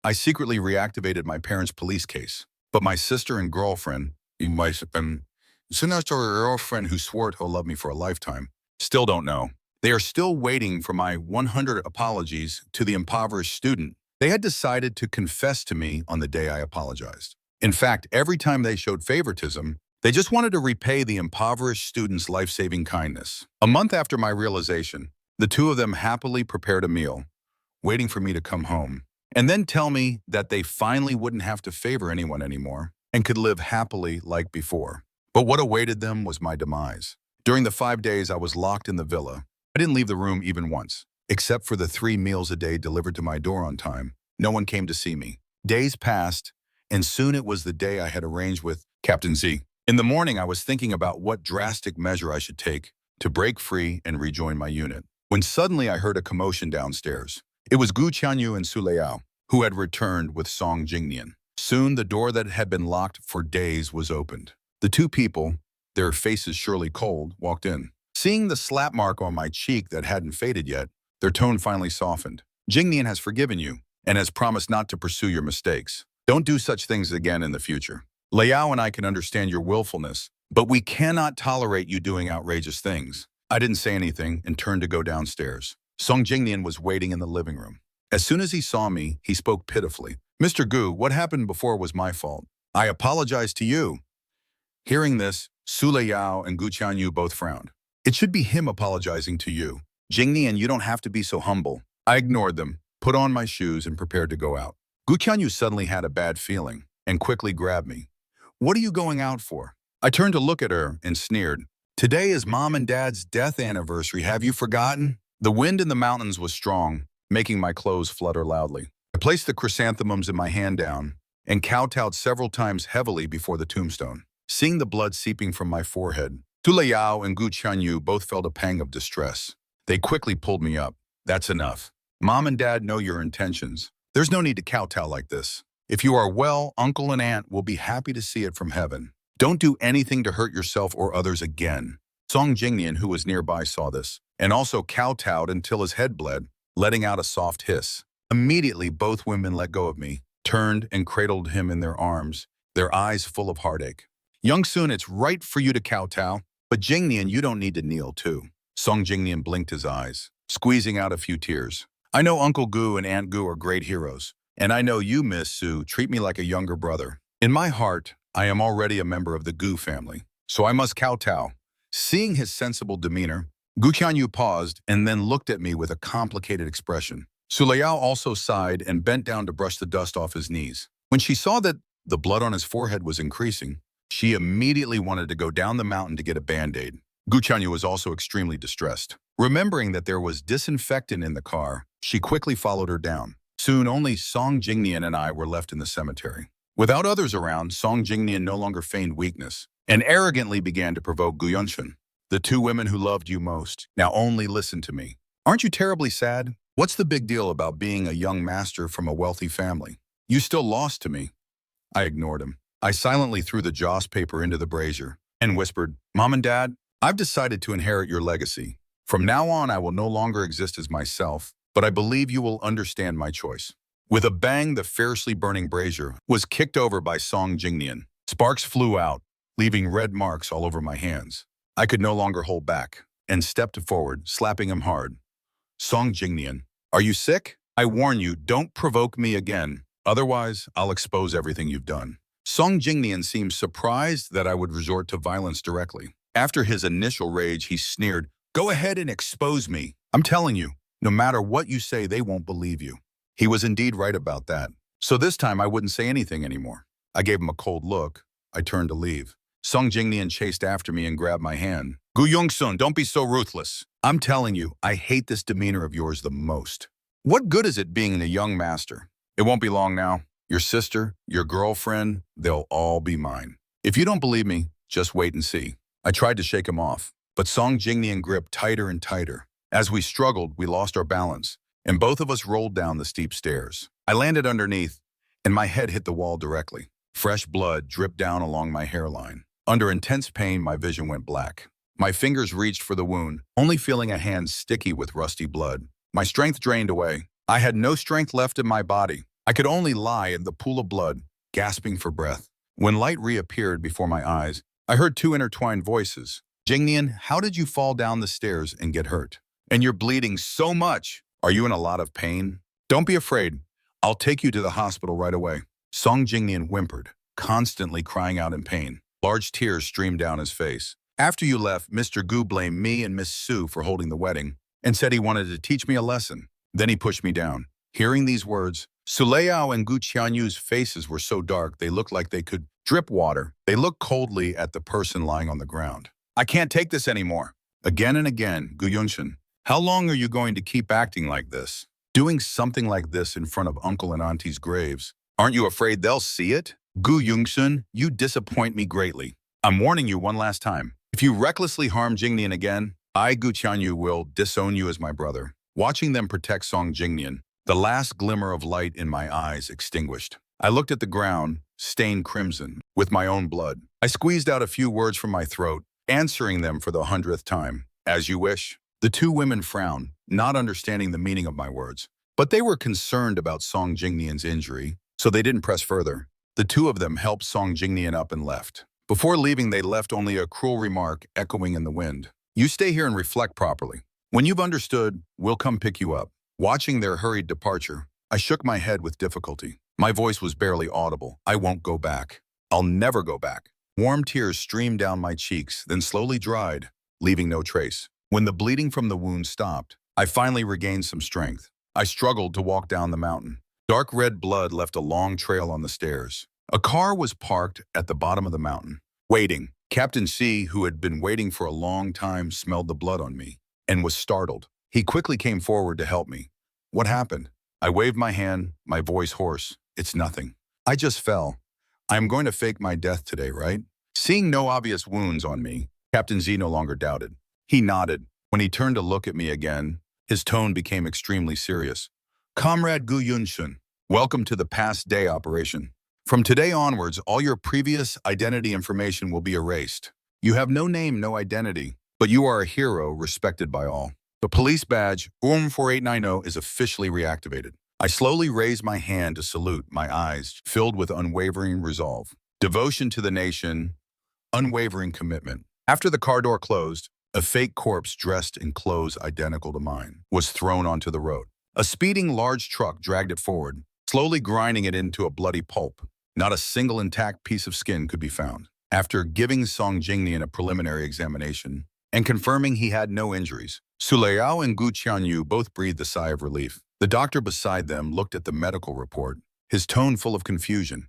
I secretly reactivated my parents' police case. But my sister and girlfriend, my sister girlfriend who swore to love me for a lifetime, still don't know. They are still waiting for my 100 apologies to the impoverished student. They had decided to confess to me on the day I apologized. In fact, every time they showed favoritism, they just wanted to repay the impoverished student's life-saving kindness. A month after my realization, the two of them happily prepared a meal, waiting for me to come home, and then tell me that they finally wouldn't have to favor anyone anymore and could live happily like before. But what awaited them was my demise. During the 5 days I was locked in the villa, I didn't leave the room even once, except for the 3 meals a day delivered to my door on time. No one came to see me. Days passed, and soon it was the day I had arranged with Captain Z. In the morning, I was thinking about what drastic measure I should take to break free and rejoin my unit, when suddenly I heard a commotion downstairs. It was Gu Qianyu and Su Liao, who had returned with Song Jingnian. Soon, the door that had been locked for days was opened. The two people, their faces surely cold, walked in. Seeing the slap mark on my cheek that hadn't faded yet, their tone finally softened. Jingnian has forgiven you and has promised not to pursue your mistakes. Don't do such things again in the future. Liao and I can understand your willfulness, but we cannot tolerate you doing outrageous things. I didn't say anything and turned to go downstairs. Song Jingnian was waiting in the living room. As soon as he saw me, he spoke pitifully. Mr. Gu, what happened before was my fault. I apologize to you. Hearing this, Su Liao and Gu Qianyu both frowned. It should be him apologizing to you. Jingnian, you don't have to be so humble. I ignored them, put on my shoes, and prepared to go out. Gu Qianyu suddenly had a bad feeling and quickly grabbed me. What are you going out for? I turned to look at her and sneered. Today is Mom and Dad's death anniversary. Have you forgotten? The wind in the mountains was strong, making my clothes flutter loudly. I placed the chrysanthemums in my hand down and kowtowed several times heavily before the tombstone. Seeing the blood seeping from my forehead, Su Liao and Gu Qianyu both felt a pang of distress. They quickly pulled me up. That's enough. Mom and Dad know your intentions. There's no need to kowtow like this. If you are well, Uncle and Aunt will be happy to see it from heaven. Don't do anything to hurt yourself or others again. Song Jingnian, who was nearby, saw this, and also kowtowed until his head bled, letting out a soft hiss. Immediately, both women let go of me, turned and cradled him in their arms, their eyes full of heartache. Young Sun, it's right for you to kowtow, but Jingnian, you don't need to kneel too. Song Jingnian blinked his eyes, squeezing out a few tears. I know Uncle Gu and Aunt Gu are great heroes, and I know you, Miss Su, treat me like a younger brother. In my heart, I am already a member of the Gu family, so I must kowtow. Seeing his sensible demeanor, Gu Qianyu paused and then looked at me with a complicated expression. Su Liao also sighed and bent down to brush the dust off his knees. When she saw that the blood on his forehead was increasing, she immediately wanted to go down the mountain to get a Band-Aid. Gu Qianyu was also extremely distressed. Remembering that there was disinfectant in the car, she quickly followed her down. Soon, only Song Jingnian and I were left in the cemetery. Without others around, Song Jingnian no longer feigned weakness and arrogantly began to provoke Gu Yunshan. The two women who loved you most, now only listen to me. Aren't you terribly sad? What's the big deal about being a young master from a wealthy family? You still lost to me. I ignored him. I silently threw the joss paper into the brazier and whispered, Mom and Dad, I've decided to inherit your legacy. From now on, I will no longer exist as myself, but I believe you will understand my choice. With a bang, the fiercely burning brazier was kicked over by Song Jingnian. Sparks flew out, leaving red marks all over my hands. I could no longer hold back and stepped forward, slapping him hard. Song Jingnian, are you sick? I warn you, don't provoke me again. Otherwise, I'll expose everything you've done. Song Jingnian seemed surprised that I would resort to violence directly. After his initial rage, he sneered, Go ahead and expose me. I'm telling you, no matter what you say, they won't believe you. He was indeed right about that. So this time I wouldn't say anything anymore. I gave him a cold look. I turned to leave. Song Jingnian chased after me and grabbed my hand. Gu Yongsun, don't be so ruthless. I'm telling you, I hate this demeanor of yours the most. What good is it being a young master? It won't be long now. Your sister, your girlfriend, they'll all be mine. If you don't believe me, just wait and see. I tried to shake him off, but Song Jingnian gripped tighter and tighter. As we struggled, we lost our balance, and both of us rolled down the steep stairs. I landed underneath, and my head hit the wall directly. Fresh blood dripped down along my hairline. Under intense pain, my vision went black. My fingers reached for the wound, only feeling a hand sticky with rusty blood. My strength drained away. I had no strength left in my body. I could only lie in the pool of blood, gasping for breath. When light reappeared before my eyes, I heard two intertwined voices. Jingnian, how did you fall down the stairs and get hurt? And you're bleeding so much. Are you in a lot of pain? Don't be afraid. I'll take you to the hospital right away. Song Jingnian whimpered, constantly crying out in pain. Large tears streamed down his face. After you left, Mr. Gu blamed me and Miss Su for holding the wedding and said he wanted to teach me a lesson. Then he pushed me down. Hearing these words, Su Leao and Gu Qianyu's faces were so dark they looked like they could drip water. They looked coldly at the person lying on the ground. I can't take this anymore. Again and again, Gu Yunshin, how long are you going to keep acting like this? Doing something like this in front of uncle and auntie's graves? Aren't you afraid they'll see it? Gu Yunshin, you disappoint me greatly. I'm warning you one last time. If you recklessly harm Jingnian again, I, Gu Qianyu, will disown you as my brother. Watching them protect Song Jingnian, the last glimmer of light in my eyes extinguished. I looked at the ground, stained crimson, with my own blood. I squeezed out a few words from my throat, answering them for the 100th time. As you wish. The two women frowned, not understanding the meaning of my words. But they were concerned about Song Jingnian's injury, so they didn't press further. The two of them helped Song Jingnian up and left. Before leaving, they left only a cruel remark echoing in the wind. You stay here and reflect properly. When you've understood, we'll come pick you up. Watching their hurried departure, I shook my head with difficulty. My voice was barely audible. I won't go back. I'll never go back. Warm tears streamed down my cheeks, then slowly dried, leaving no trace. When the bleeding from the wound stopped, I finally regained some strength. I struggled to walk down the mountain. Dark red blood left a long trail on the stairs. A car was parked at the bottom of the mountain, waiting. Captain C, who had been waiting for a long time, smelled the blood on me and was startled. He quickly came forward to help me. What happened? I waved my hand, my voice hoarse. It's nothing. I just fell. I am going to fake my death today, right? Seeing no obvious wounds on me, Captain Z no longer doubted. He nodded. When he turned to look at me again, his tone became extremely serious. Comrade Gu Yunshin, welcome to the past day operation. From today onwards, all your previous identity information will be erased. You have no name, no identity, but you are a hero respected by all. The police badge, 4890, is officially reactivated. I slowly raised my hand to salute, my eyes filled with unwavering resolve. Devotion to the nation, unwavering commitment. After the car door closed, a fake corpse dressed in clothes identical to mine was thrown onto the road. A speeding large truck dragged it forward, slowly grinding it into a bloody pulp. Not a single intact piece of skin could be found. After giving Song Jingnian a preliminary examination and confirming he had no injuries, Su Leao and Gu Qianyu both breathed a sigh of relief. The doctor beside them looked at the medical report, his tone full of confusion.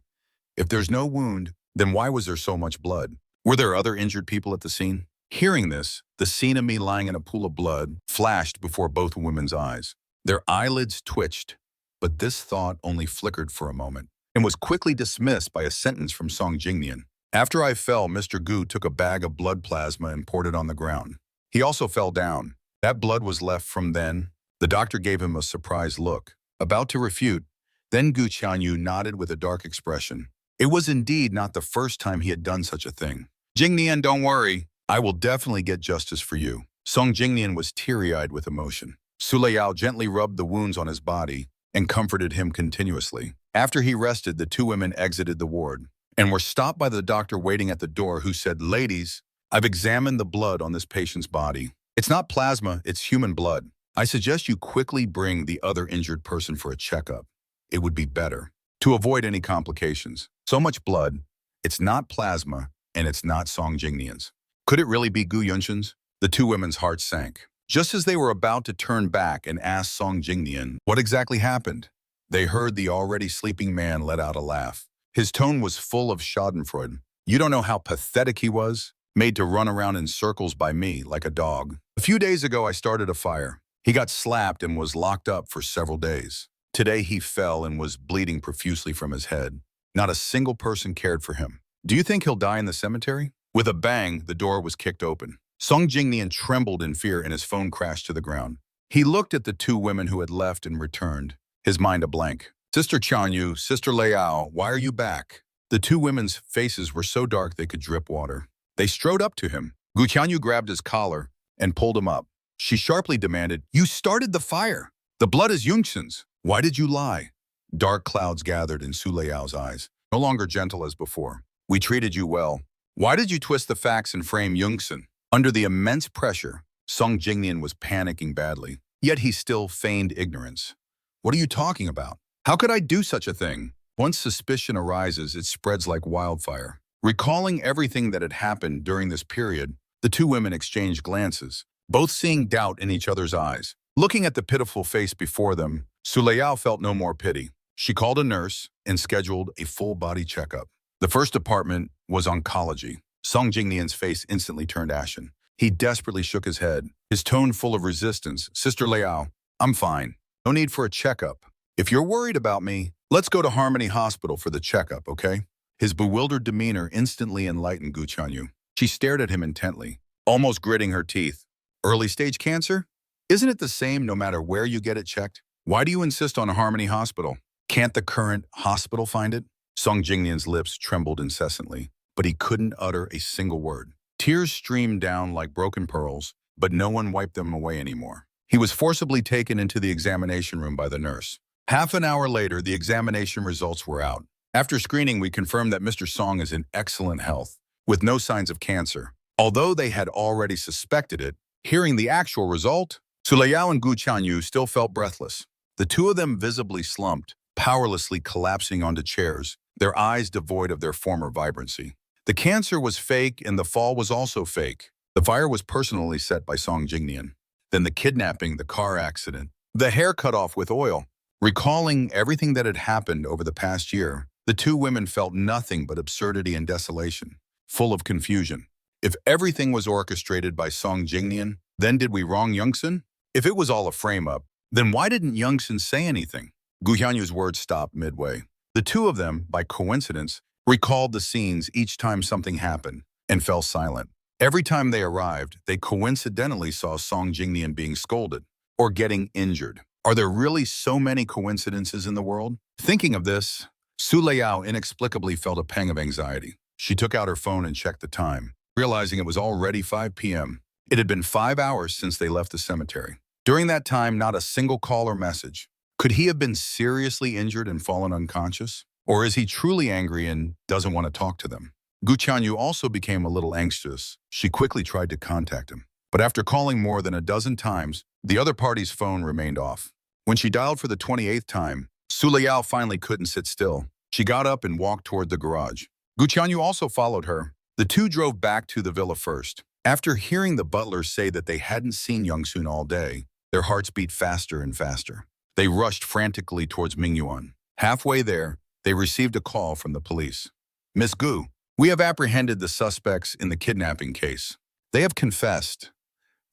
If there's no wound, then why was there so much blood? Were there other injured people at the scene? Hearing this, the scene of me lying in a pool of blood flashed before both women's eyes. Their eyelids twitched, but this thought only flickered for a moment and was quickly dismissed by a sentence from Song Jingnian. After I fell, Mr. Gu took a bag of blood plasma and poured it on the ground. He also fell down. That blood was left from then. The doctor gave him a surprised look, about to refute. Then Gu Qianyu nodded with a dark expression. It was indeed not the first time he had done such a thing. Jingnian, don't worry. I will definitely get justice for you. Song Jingnian was teary-eyed with emotion. Su Leao gently rubbed the wounds on his body and comforted him continuously. After he rested, the two women exited the ward and were stopped by the doctor waiting at the door, who said, "Ladies, I've examined the blood on this patient's body. It's not plasma, it's human blood. I suggest you quickly bring the other injured person for a checkup. It would be better to avoid any complications. So much blood, it's not plasma, and it's not Song Jingnian's." Could it really be Gu Yunshin's? The two women's hearts sank. Just as they were about to turn back and ask Song Jingnian what exactly happened, they heard the already sleeping man let out a laugh. His tone was full of schadenfreude. You don't know how pathetic he was, made to run around in circles by me like a dog. A few days ago, I started a fire. He got slapped and was locked up for several days. Today, he fell and was bleeding profusely from his head. Not a single person cared for him. Do you think he'll die in the cemetery? With a bang, the door was kicked open. Song Jingnian trembled in fear and his phone crashed to the ground. He looked at the two women who had left and returned, his mind a blank. Sister Qianyu, Sister Leao, why are you back? The two women's faces were so dark they could drip water. They strode up to him. Gu Qianyu grabbed his collar and pulled him up. She sharply demanded, "You started the fire. The blood is Yunshin's. Why did you lie?" Dark clouds gathered in Su Leao's eyes, no longer gentle as before. We treated you well. Why did you twist the facts and frame Yungsun? Under the immense pressure, Song Jingnian was panicking badly, yet he still feigned ignorance. What are you talking about? How could I do such a thing? Once suspicion arises, it spreads like wildfire. Recalling everything that had happened during this period, the two women exchanged glances, both seeing doubt in each other's eyes. Looking at the pitiful face before them, Su Leao felt no more pity. She called a nurse and scheduled a full-body checkup. The first department was oncology. Song Jingnian's face instantly turned ashen. He desperately shook his head, his tone full of resistance. Sister Leao, I'm fine. No need for a checkup. If you're worried about me, let's go to Harmony Hospital for the checkup, okay? His bewildered demeanor instantly enlightened Gu Qianyu. She stared at him intently, almost gritting her teeth. Early-stage cancer? Isn't it the same no matter where you get it checked? Why do you insist on a Harmony Hospital? Can't the current hospital find it? Song Jingnian's lips trembled incessantly, but he couldn't utter a single word. Tears streamed down like broken pearls, but no one wiped them away anymore. He was forcibly taken into the examination room by the nurse. Half an hour later, the examination results were out. After screening, we confirmed that Mr. Song is in excellent health, with no signs of cancer. Although they had already suspected it, hearing the actual result, Su Leao and Gu Qianyu still felt breathless. The two of them visibly slumped, powerlessly collapsing onto chairs, their eyes devoid of their former vibrancy. The cancer was fake and the fall was also fake. The fire was personally set by Song Jingnian. Then the kidnapping, the car accident, the hair cut off with oil. Recalling everything that had happened over the past year, the two women felt nothing but absurdity and desolation, full of confusion. If everything was orchestrated by Song Jingnian, then did we wrong Yungsun? If it was all a frame-up, then why didn't Yungsun say anything? Gu Qianyu's words stopped midway. The two of them, by coincidence, recalled the scenes each time something happened and fell silent. Every time they arrived, they coincidentally saw Song Jingnian being scolded or getting injured. Are there really so many coincidences in the world? Thinking of this, Su Leao inexplicably felt a pang of anxiety. She took out her phone and checked the time, realizing it was already 5 p.m. It had been 5 hours since they left the cemetery. During that time, not a single call or message. Could he have been seriously injured and fallen unconscious? Or is he truly angry and doesn't want to talk to them? Gu Qianyu also became a little anxious. She quickly tried to contact him. But after calling more than a dozen times, the other party's phone remained off. When she dialed for the 28th time, Su Leao finally couldn't sit still. She got up and walked toward the garage. Gu Qianyu also followed her. The two drove back to the villa first. After hearing the butler say that they hadn't seen Yungsun all day, their hearts beat faster and faster. They rushed frantically towards Mingyuan. Halfway there, they received a call from the police. Miss Gu, we have apprehended the suspects in the kidnapping case. They have confessed.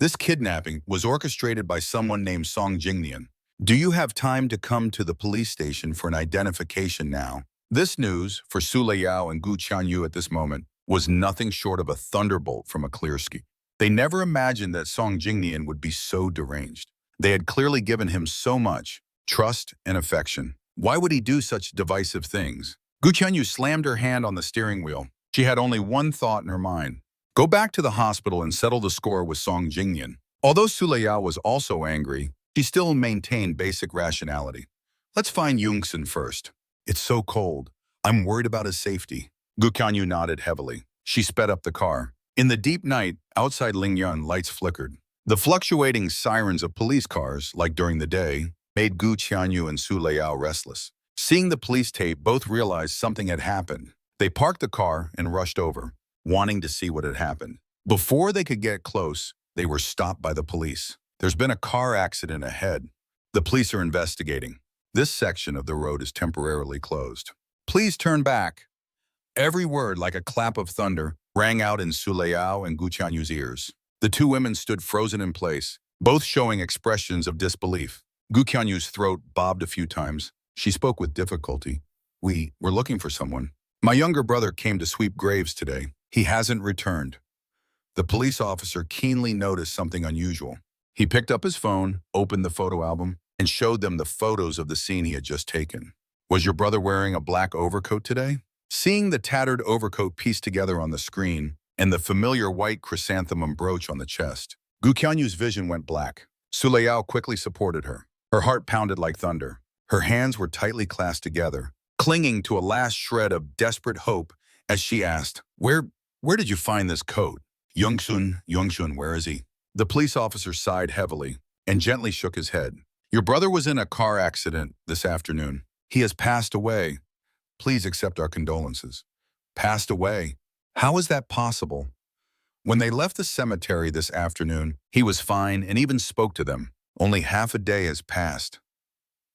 This kidnapping was orchestrated by someone named Song Jingnian. Do you have time to come to the police station for an identification now? This news, for Su Leao and Gu Qianyu at this moment, was nothing short of a thunderbolt from a clear sky. They never imagined that Song Jingnian would be so deranged. They had clearly given him so much trust and affection. Why would he do such divisive things? Gu Qianyu slammed her hand on the steering wheel. She had only one thought in her mind. Go back to the hospital and settle the score with Song Jingnian. Although Su Leao was also angry, she still maintained basic rationality. Let's find Yungsun first. It's so cold. I'm worried about his safety. Gu Qianyu nodded heavily. She sped up the car. In the deep night, outside Lingyun, lights flickered. The fluctuating sirens of police cars, like during the day, made Gu Qianyu and Su Leao restless. Seeing the police tape, both realized something had happened. They parked the car and rushed over, wanting to see what had happened. Before they could get close, they were stopped by the police. There's been a car accident ahead. The police are investigating. This section of the road is temporarily closed. Please turn back. Every word, like a clap of thunder, rang out in Su Leao and Gu Qianyu's ears. The two women stood frozen in place, both showing expressions of disbelief. Gu Qianyu's throat bobbed a few times. She spoke with difficulty. We were looking for someone. My younger brother came to sweep graves today. He hasn't returned. The police officer keenly noticed something unusual. He picked up his phone, opened the photo album, and showed them the photos of the scene he had just taken. Was your brother wearing a black overcoat today? Seeing the tattered overcoat pieced together on the screen and the familiar white chrysanthemum brooch on the chest, Gu Qianyu's vision went black. Su Leao quickly supported her. Her heart pounded like thunder. Her hands were tightly clasped together, clinging to a last shred of desperate hope as she asked, Where did you find this coat? Youngsun, where is he? The police officer sighed heavily and gently shook his head. Your brother was in a car accident this afternoon. He has passed away. Please accept our condolences. Passed away? How is that possible? When they left the cemetery this afternoon, he was fine and even spoke to them. Only half a day has passed.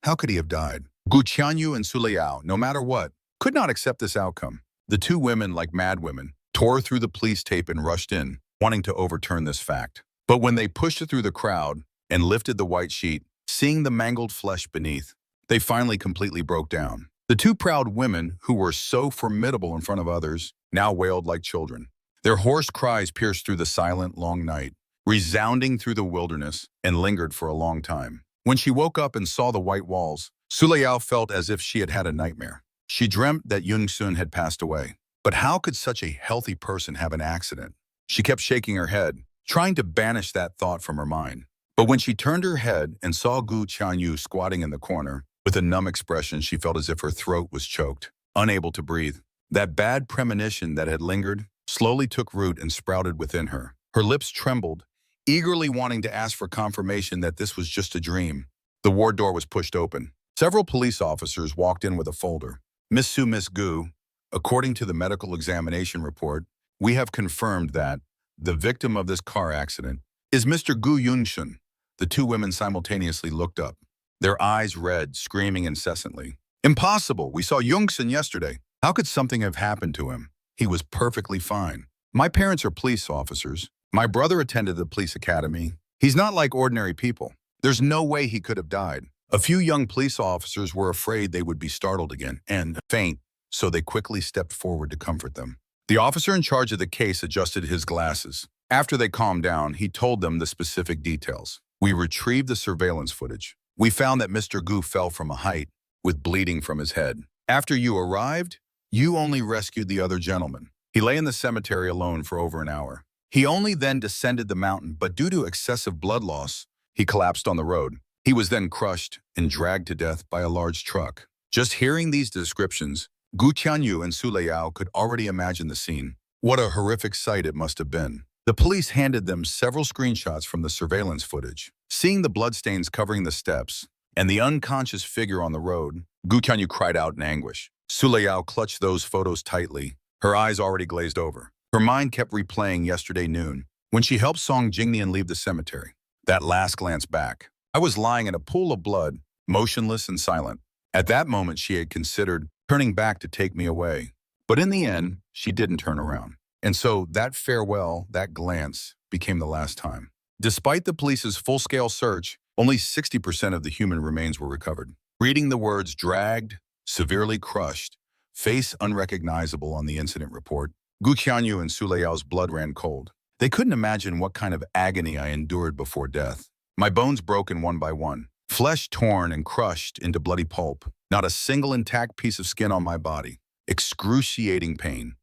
How could he have died? Gu Qianyu and Su Liao, no matter what, could not accept this outcome. The two women, like mad women, tore through the police tape and rushed in, wanting to overturn this fact. But when they pushed it through the crowd and lifted the white sheet, seeing the mangled flesh beneath, they finally completely broke down. The two proud women, who were so formidable in front of others, now wailed like children. Their hoarse cries pierced through the silent, long night, resounding through the wilderness, and lingered for a long time. When she woke up and saw the white walls, Su Liao felt as if she had had a nightmare. She dreamt that Youngsun had passed away. But how could such a healthy person have an accident? She kept shaking her head, trying to banish that thought from her mind. But when she turned her head and saw Gu Qianyu squatting in the corner, with a numb expression, she felt as if her throat was choked, unable to breathe. That bad premonition that had lingered slowly took root and sprouted within her. Her lips trembled, eagerly wanting to ask for confirmation that this was just a dream. The ward door was pushed open. Several police officers walked in with a folder. Miss Gu, according to the medical examination report, we have confirmed that the victim of this car accident is Mr. Gu Yunshun. The two women simultaneously looked up, their eyes red, screaming incessantly. Impossible! We saw Yungsun yesterday. How could something have happened to him? He was perfectly fine. My parents are police officers. My brother attended the police academy. He's not like ordinary people. There's no way he could have died. A few young police officers were afraid they would be startled again and faint, so they quickly stepped forward to comfort them. The officer in charge of the case adjusted his glasses. After they calmed down, he told them the specific details. We retrieved the surveillance footage. We found that Mr. Gu fell from a height with bleeding from his head. After you arrived, you only rescued the other gentleman. He lay in the cemetery alone for over an hour. He only then descended the mountain, but due to excessive blood loss, he collapsed on the road. He was then crushed and dragged to death by a large truck. Just hearing these descriptions, Gu Qianyu and Su Liao could already imagine the scene. What a horrific sight it must have been. The police handed them several screenshots from the surveillance footage. Seeing the bloodstains covering the steps and the unconscious figure on the road, Gu Qianyu cried out in anguish. Su Liao clutched those photos tightly, her eyes already glazed over. Her mind kept replaying yesterday noon, when she helped Song Jingnian leave the cemetery. That last glance back. I was lying in a pool of blood, motionless and silent. At that moment, she had considered turning back to take me away. But in the end, she didn't turn around. And so that farewell, that glance, became the last time. Despite the police's full-scale search, only 60% of the human remains were recovered. Reading the words dragged, severely crushed, face unrecognizable on the incident report, Gu Qianyu and Su Liao's blood ran cold. They couldn't imagine what kind of agony I endured before death. My bones broken one by one, flesh torn and crushed into bloody pulp, not a single intact piece of skin on my body. Excruciating pain,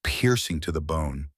piercing to the bone,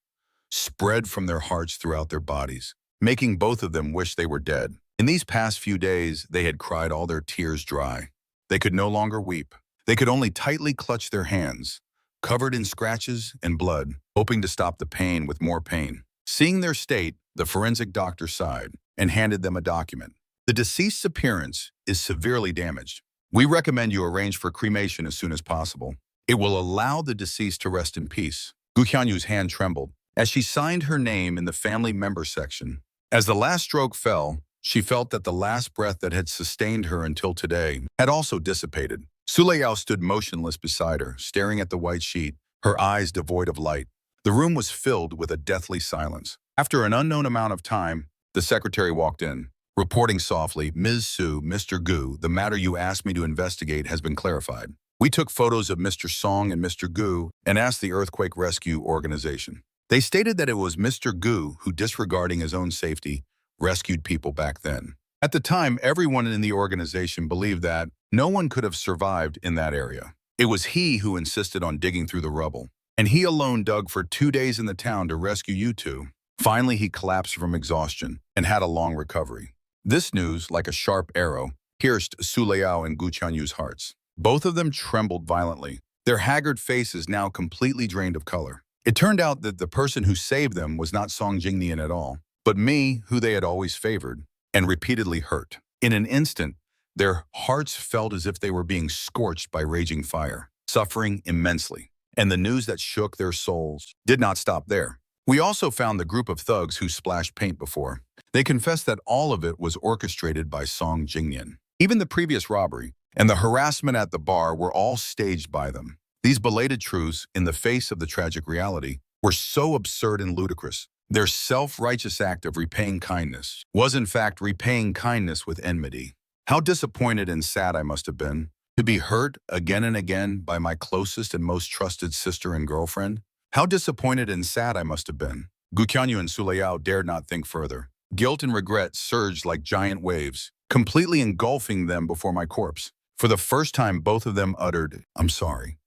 spread from their hearts throughout their bodies, making both of them wish they were dead. In these past few days, they had cried all their tears dry. They could no longer weep. They could only tightly clutch their hands, covered in scratches and blood, hoping to stop the pain with more pain. Seeing their state, the forensic doctor sighed and handed them a document. The deceased's appearance is severely damaged. We recommend you arrange for cremation as soon as possible. It will allow the deceased to rest in peace. Gu Qianyu's hand trembled as she signed her name in the family member section. As the last stroke fell, she felt that the last breath that had sustained her until today had also dissipated. Su Liao stood motionless beside her, staring at the white sheet, her eyes devoid of light. The room was filled with a deathly silence. After an unknown amount of time, the secretary walked in, reporting softly, Ms. Su, Mr. Gu, the matter you asked me to investigate has been clarified. We took photos of Mr. Song and Mr. Gu and asked the Earthquake Rescue Organization. They stated that it was Mr. Gu who, disregarding his own safety, rescued people back then. At the time, everyone in the organization believed that no one could have survived in that area. It was he who insisted on digging through the rubble, and he alone dug for 2 days in the town to rescue you two. Finally, he collapsed from exhaustion and had a long recovery. This news, like a sharp arrow, pierced Su Liao and Gu Qianyu's hearts. Both of them trembled violently, their haggard faces now completely drained of color. It turned out that the person who saved them was not Song Jingnian at all, but me, who they had always favored, and repeatedly hurt. In an instant, their hearts felt as if they were being scorched by raging fire, suffering immensely. And the news that shook their souls did not stop there. We also found the group of thugs who splashed paint before. They confessed that all of it was orchestrated by Song Jingnian. Even the previous robbery and the harassment at the bar were all staged by them. These belated truths, in the face of the tragic reality, were so absurd and ludicrous. Their self-righteous act of repaying kindness was in fact repaying kindness with enmity. How disappointed and sad I must have been to be hurt again and again by my closest and most trusted sister and girlfriend. How disappointed and sad I must have been. Gu Qianyu and Su Liao dared not think further. Guilt and regret surged like giant waves, completely engulfing them before my corpse. For the first time, both of them uttered, "I'm sorry."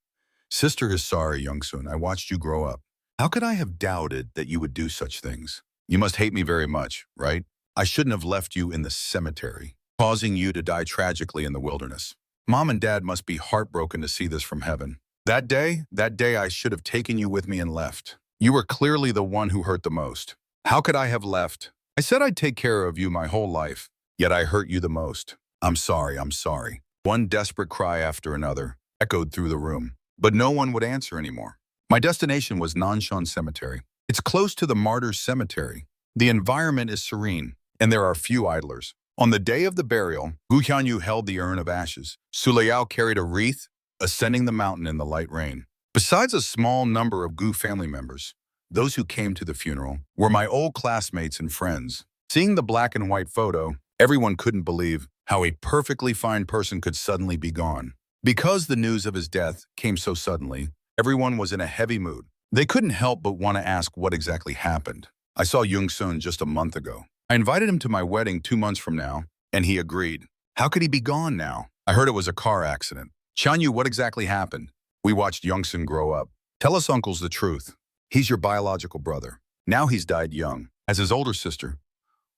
"Sister is sorry, Youngsun. I watched you grow up. How could I have doubted that you would do such things? You must hate me very much, right? I shouldn't have left you in the cemetery, causing you to die tragically in the wilderness. Mom and Dad must be heartbroken to see this from heaven. That day I should have taken you with me and left. You were clearly the one who hurt the most. How could I have left? I said I'd take care of you my whole life, yet I hurt you the most. I'm sorry, I'm sorry." One desperate cry after another echoed through the room, but no one would answer anymore. My destination was Nanshan Cemetery. It's close to the Martyrs' Cemetery. The environment is serene, and there are few idlers. On the day of the burial, Gu Qianyu held the urn of ashes. Su Liao carried a wreath, ascending the mountain in the light rain. Besides a small number of Gu family members, those who came to the funeral were my old classmates and friends. Seeing the black and white photo, everyone couldn't believe how a perfectly fine person could suddenly be gone. Because the news of his death came so suddenly, everyone was in a heavy mood. They couldn't help but want to ask what exactly happened. I saw Youngsun just a month ago. I invited him to my wedding 2 months from now, and he agreed. How could he be gone now? I heard it was a car accident. Qianyu, what exactly happened? We watched Youngsun grow up. Tell us, uncles, the truth. He's your biological brother. Now he's died young. As his older sister,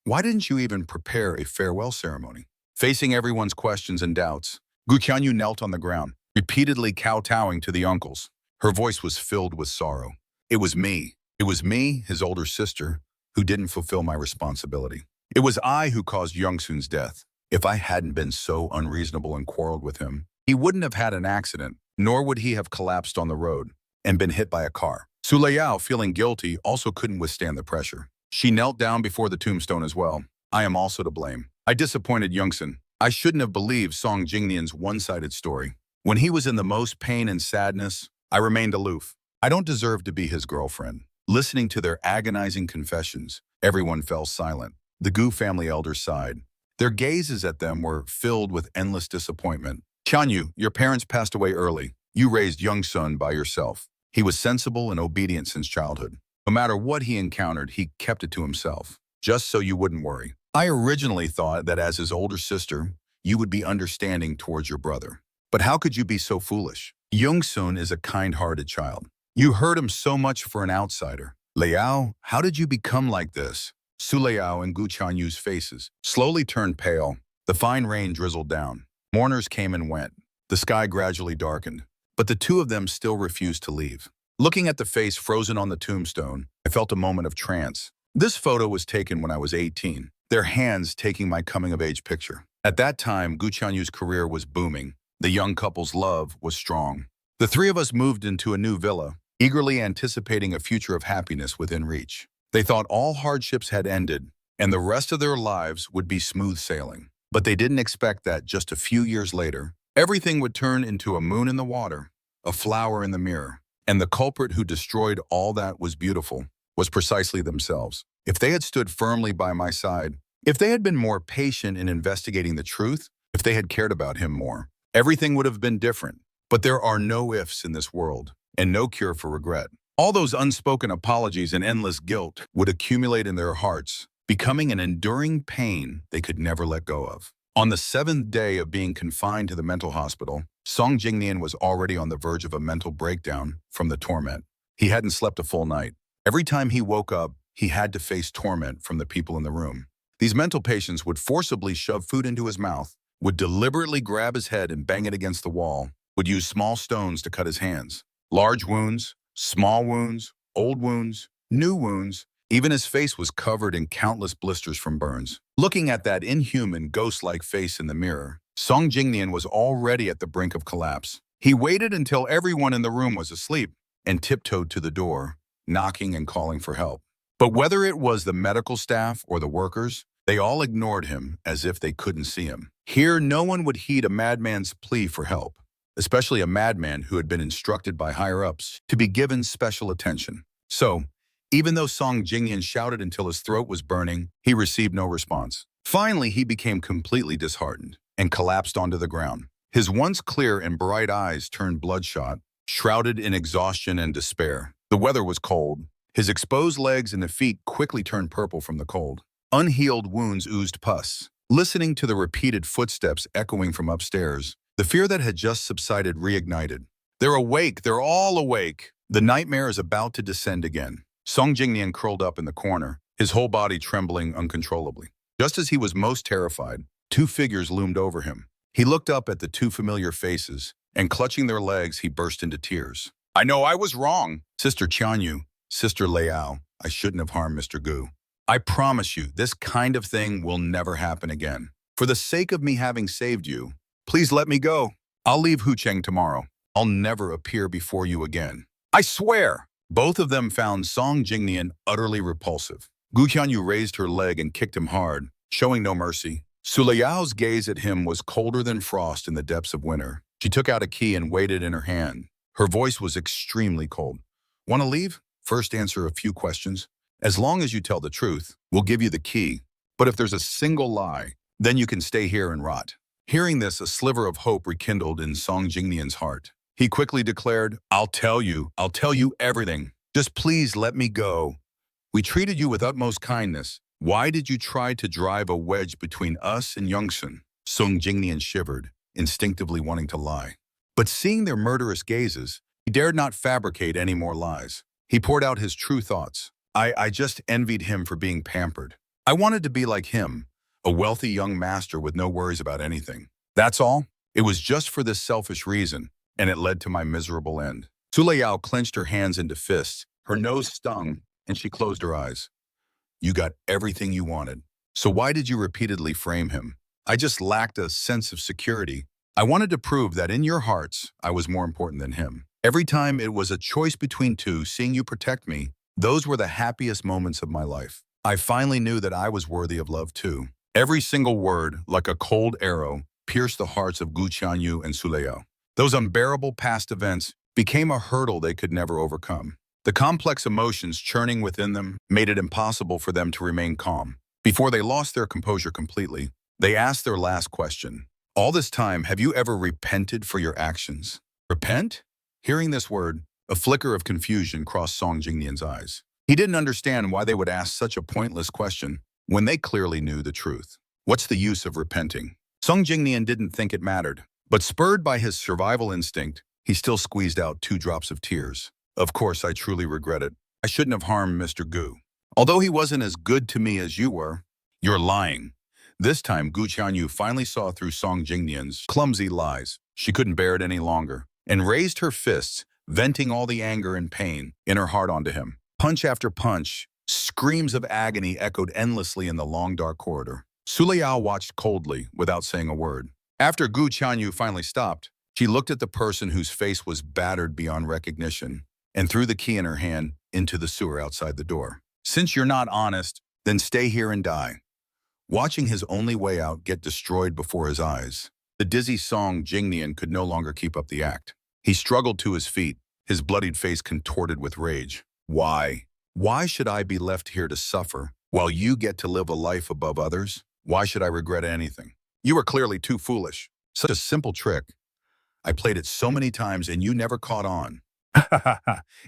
why didn't you even prepare a farewell ceremony? Facing everyone's questions and doubts, Gu Qianyu knelt on the ground, repeatedly kowtowing to the uncles. Her voice was filled with sorrow. It was me, his older sister, who didn't fulfill my responsibility. It was I who caused Youngsun's death. If I hadn't been so unreasonable and quarreled with him, he wouldn't have had an accident, nor would he have collapsed on the road and been hit by a car. Su Liao, feeling guilty, also couldn't withstand the pressure. She knelt down before the tombstone as well. I am also to blame. I disappointed Youngsun. I shouldn't have believed Song Jingnian's one-sided story. When he was in the most pain and sadness, I remained aloof. I don't deserve to be his girlfriend. Listening to their agonizing confessions, everyone fell silent. The Gu family elders sighed. Their gazes at them were filled with endless disappointment. Qianyu, your parents passed away early. You raised Youngsun by yourself. He was sensible and obedient since childhood. No matter what he encountered, he kept it to himself, just so you wouldn't worry. I originally thought that as his older sister, you would be understanding towards your brother. But how could you be so foolish? Youngsun is a kind-hearted child. You hurt him so much for an outsider. Liao, how did you become like this? Su Liao and Gu Qianyu's faces slowly turned pale. The fine rain drizzled down. Mourners came and went. The sky gradually darkened. But the two of them still refused to leave. Looking at the face frozen on the tombstone, I felt a moment of trance. This photo was taken when I was 18, their hands taking my coming-of-age picture. At that time, Gu Qianyu's career was booming. The young couple's love was strong. The three of us moved into a new villa, eagerly anticipating a future of happiness within reach. They thought all hardships had ended, and the rest of their lives would be smooth sailing. But they didn't expect that just a few years later, everything would turn into a moon in the water, a flower in the mirror, and the culprit who destroyed all that was beautiful was precisely themselves. If they had stood firmly by my side, if they had been more patient in investigating the truth, if they had cared about him more, everything would have been different. But there are no ifs in this world, and no cure for regret. All those unspoken apologies and endless guilt would accumulate in their hearts, becoming an enduring pain they could never let go of. On the 7th day of being confined to the mental hospital, Song Jingnian was already on the verge of a mental breakdown from the torment. He hadn't slept a full night. Every time he woke up, he had to face torment from the people in the room. These mental patients would forcibly shove food into his mouth, would deliberately grab his head and bang it against the wall, would use small stones to cut his hands. Large wounds, small wounds, old wounds, new wounds. Even his face was covered in countless blisters from burns. Looking at that inhuman, ghost-like face in the mirror, Song Jingnian was already at the brink of collapse. He waited until everyone in the room was asleep and tiptoed to the door, knocking and calling for help. But whether it was the medical staff or the workers, they all ignored him as if they couldn't see him. Here, no one would heed a madman's plea for help, especially a madman who had been instructed by higher-ups to be given special attention. So, even though Song Jingnian shouted until his throat was burning, he received no response. Finally, he became completely disheartened and collapsed onto the ground. His once clear and bright eyes turned bloodshot, shrouded in exhaustion and despair. The weather was cold. His exposed legs and the feet quickly turned purple from the cold. Unhealed wounds oozed pus. Listening to the repeated footsteps echoing from upstairs, the fear that had just subsided reignited. They're awake! They're all awake! The nightmare is about to descend again. Song Jingnian curled up in the corner, his whole body trembling uncontrollably. Just as he was most terrified, two figures loomed over him. He looked up at the two familiar faces, and clutching their legs, he burst into tears. I know I was wrong. Sister Qianyu, Sister Liao, I shouldn't have harmed Mr. Gu. I promise you, this kind of thing will never happen again. For the sake of me having saved you, please let me go. I'll leave Hucheng tomorrow. I'll never appear before you again. I swear! Both of them found Song Jingnian utterly repulsive. Gu Qianyu raised her leg and kicked him hard, showing no mercy. Su Liao's gaze at him was colder than frost in the depths of winter. She took out a key and weighed it in her hand. Her voice was extremely cold. Want to leave? First answer a few questions. As long as you tell the truth, we'll give you the key. But if there's a single lie, then you can stay here and rot. Hearing this, a sliver of hope rekindled in Song Jingnian's heart. He quickly declared, I'll tell you everything. Just please let me go. We treated you with utmost kindness. Why did you try to drive a wedge between us and Yongsun? Song Jingnian shivered, instinctively wanting to lie. But seeing their murderous gazes, he dared not fabricate any more lies. He poured out his true thoughts. I just envied him for being pampered. I wanted to be like him, a wealthy young master with no worries about anything. That's all. It was just for this selfish reason, and it led to my miserable end. Su Liao clenched her hands into fists. Her nose stung, and she closed her eyes. You got everything you wanted. So why did you repeatedly frame him? I just lacked a sense of security. I wanted to prove that in your hearts, I was more important than him. Every time it was a choice between two, seeing you protect me, those were the happiest moments of my life. I finally knew that I was worthy of love too. Every single word, like a cold arrow, pierced the hearts of Gu Qianyu and Su Liao. Those unbearable past events became a hurdle they could never overcome. The complex emotions churning within them made it impossible for them to remain calm. Before they lost their composure completely, they asked their last question. All this time, have you ever repented for your actions? Repent? Hearing this word, a flicker of confusion crossed Song Jingnian's eyes. He didn't understand why they would ask such a pointless question when they clearly knew the truth. What's the use of repenting? Song Jingnian didn't think it mattered, but spurred by his survival instinct, he still squeezed out 2 drops of tears. Of course, I truly regret it. I shouldn't have harmed Mr. Gu. Although he wasn't as good to me as you were, you're lying. This time, Gu Qianyu finally saw through Song Jingnian's clumsy lies. She couldn't bear it any longer, and raised her fists, venting all the anger and pain in her heart onto him. Punch after punch, screams of agony echoed endlessly in the long, dark corridor. Su Liao watched coldly, without saying a word. After Gu Qianyu finally stopped, she looked at the person whose face was battered beyond recognition and threw the key in her hand into the sewer outside the door. Since you're not honest, then stay here and die. Watching his only way out get destroyed before his eyes, the dizzy Song Jingnian could no longer keep up the act. He struggled to his feet, his bloodied face contorted with rage. Why? Why should I be left here to suffer while you get to live a life above others? Why should I regret anything? You are clearly too foolish. Such a simple trick. I played it so many times and you never caught on.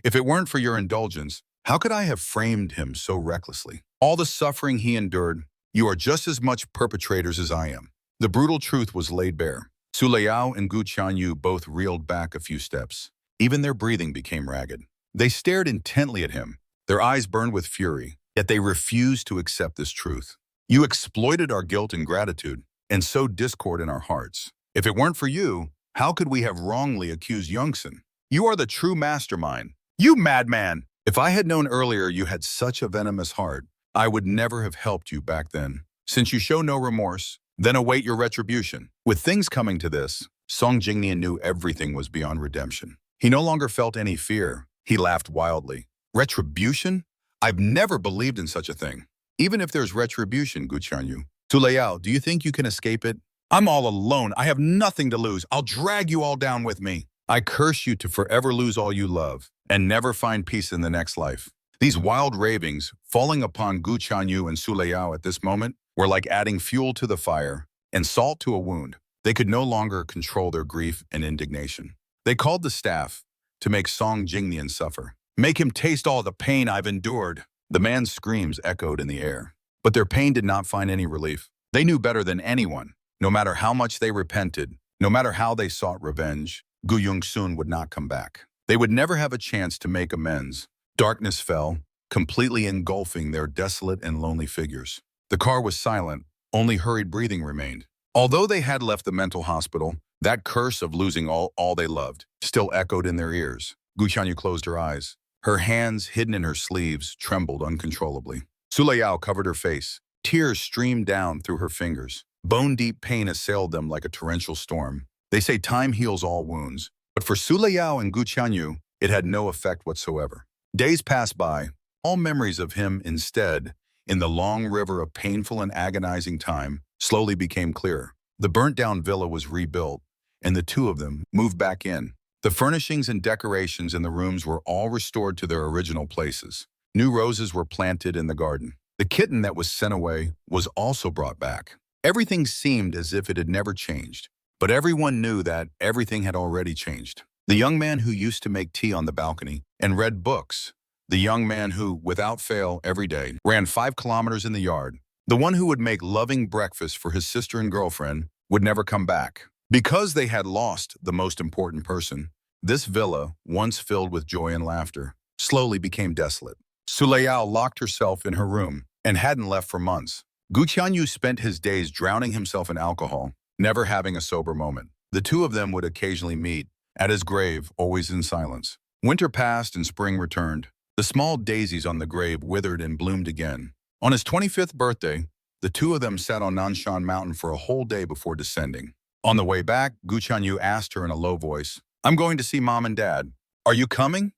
If it weren't for your indulgence, how could I have framed him so recklessly? All the suffering he endured, you are just as much perpetrators as I am. The brutal truth was laid bare. Su Liao and Gu Qianyu both reeled back a few steps. Even their breathing became ragged. They stared intently at him, their eyes burned with fury, yet they refused to accept this truth. You exploited our guilt and gratitude. and sowed discord in our hearts. If it weren't for you, how could we have wrongly accused Youngsun? You are the true mastermind. You madman! If I had known earlier you had such a venomous heart, I would never have helped you back then. Since you show no remorse, then await your retribution. With things coming to this, Song Jingnian knew everything was beyond redemption. He no longer felt any fear. He laughed wildly. Retribution? I've never believed in such a thing. Even if there's retribution, Gu Qianyu. Tuliao, do you think you can escape it? I'm all alone. I have nothing to lose. I'll drag you all down with me. I curse you to forever lose all you love and never find peace in the next life. These wild ravings, falling upon Gu Qianyu and Su Leyao at this moment, were like adding fuel to the fire and salt to a wound. They could no longer control their grief and indignation. They called the staff to make Song Jingnian suffer. Make him taste all the pain I've endured. The man's screams echoed in the air. But their pain did not find any relief. They knew better than anyone. No matter how much they repented, no matter how they sought revenge, Gu Yongsun would not come back. They would never have a chance to make amends. Darkness fell, completely engulfing their desolate and lonely figures. The car was silent, only hurried breathing remained. Although they had left the mental hospital, that curse of losing all they loved still echoed in their ears. Gu Qianyu closed her eyes. Her hands, hidden in her sleeves, trembled uncontrollably. Su Leyao covered her face. Tears streamed down through her fingers. Bone-deep pain assailed them like a torrential storm. They say time heals all wounds, but for Su Leyao and Gu Qianyu, it had no effect whatsoever. Days passed by, all memories of him instead, in the long river of painful and agonizing time, slowly became clearer. The burnt-down villa was rebuilt, and the two of them moved back in. The furnishings and decorations in the rooms were all restored to their original places. New roses were planted in the garden. The kitten that was sent away was also brought back. Everything seemed as if it had never changed, but everyone knew that everything had already changed. The young man who used to make tea on the balcony and read books, the young man who, without fail, every day, ran 5 kilometers in the yard, the one who would make loving breakfast for his sister and girlfriend, would never come back. Because they had lost the most important person, this villa, once filled with joy and laughter, slowly became desolate. Su Leyao locked herself in her room and hadn't left for months. Gu Qianyu spent his days drowning himself in alcohol, never having a sober moment. The two of them would occasionally meet, at his grave, always in silence. Winter passed and spring returned. The small daisies on the grave withered and bloomed again. On his 25th birthday, the two of them sat on Nanshan Mountain for a whole day before descending. On the way back, Gu Qianyu asked her in a low voice, "I'm going to see Mom and Dad. Are you coming?"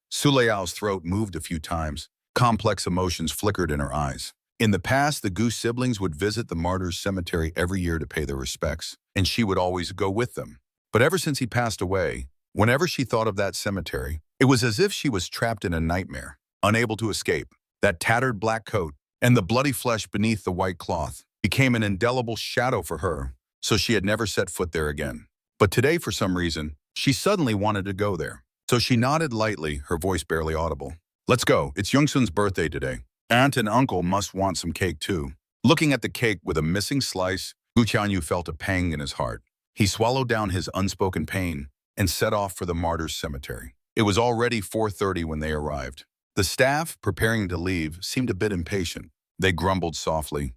Su Leyao's throat moved a few times. Complex emotions flickered in her eyes. In the past, the Gu siblings would visit the martyrs' cemetery every year to pay their respects, and she would always go with them. But ever since he passed away, whenever she thought of that cemetery, it was as if she was trapped in a nightmare, unable to escape. That tattered black coat and the bloody flesh beneath the white cloth became an indelible shadow for her, so she had never set foot there again. But today, for some reason, she suddenly wanted to go there. So she nodded lightly, her voice barely audible. "Let's go. It's Youngsun's birthday today. Aunt and uncle must want some cake too." Looking at the cake with a missing slice, Gu Qianyu felt a pang in his heart. He swallowed down his unspoken pain and set off for the martyrs' cemetery. It was already 4:30 when they arrived. The staff, preparing to leave, seemed a bit impatient. They grumbled softly.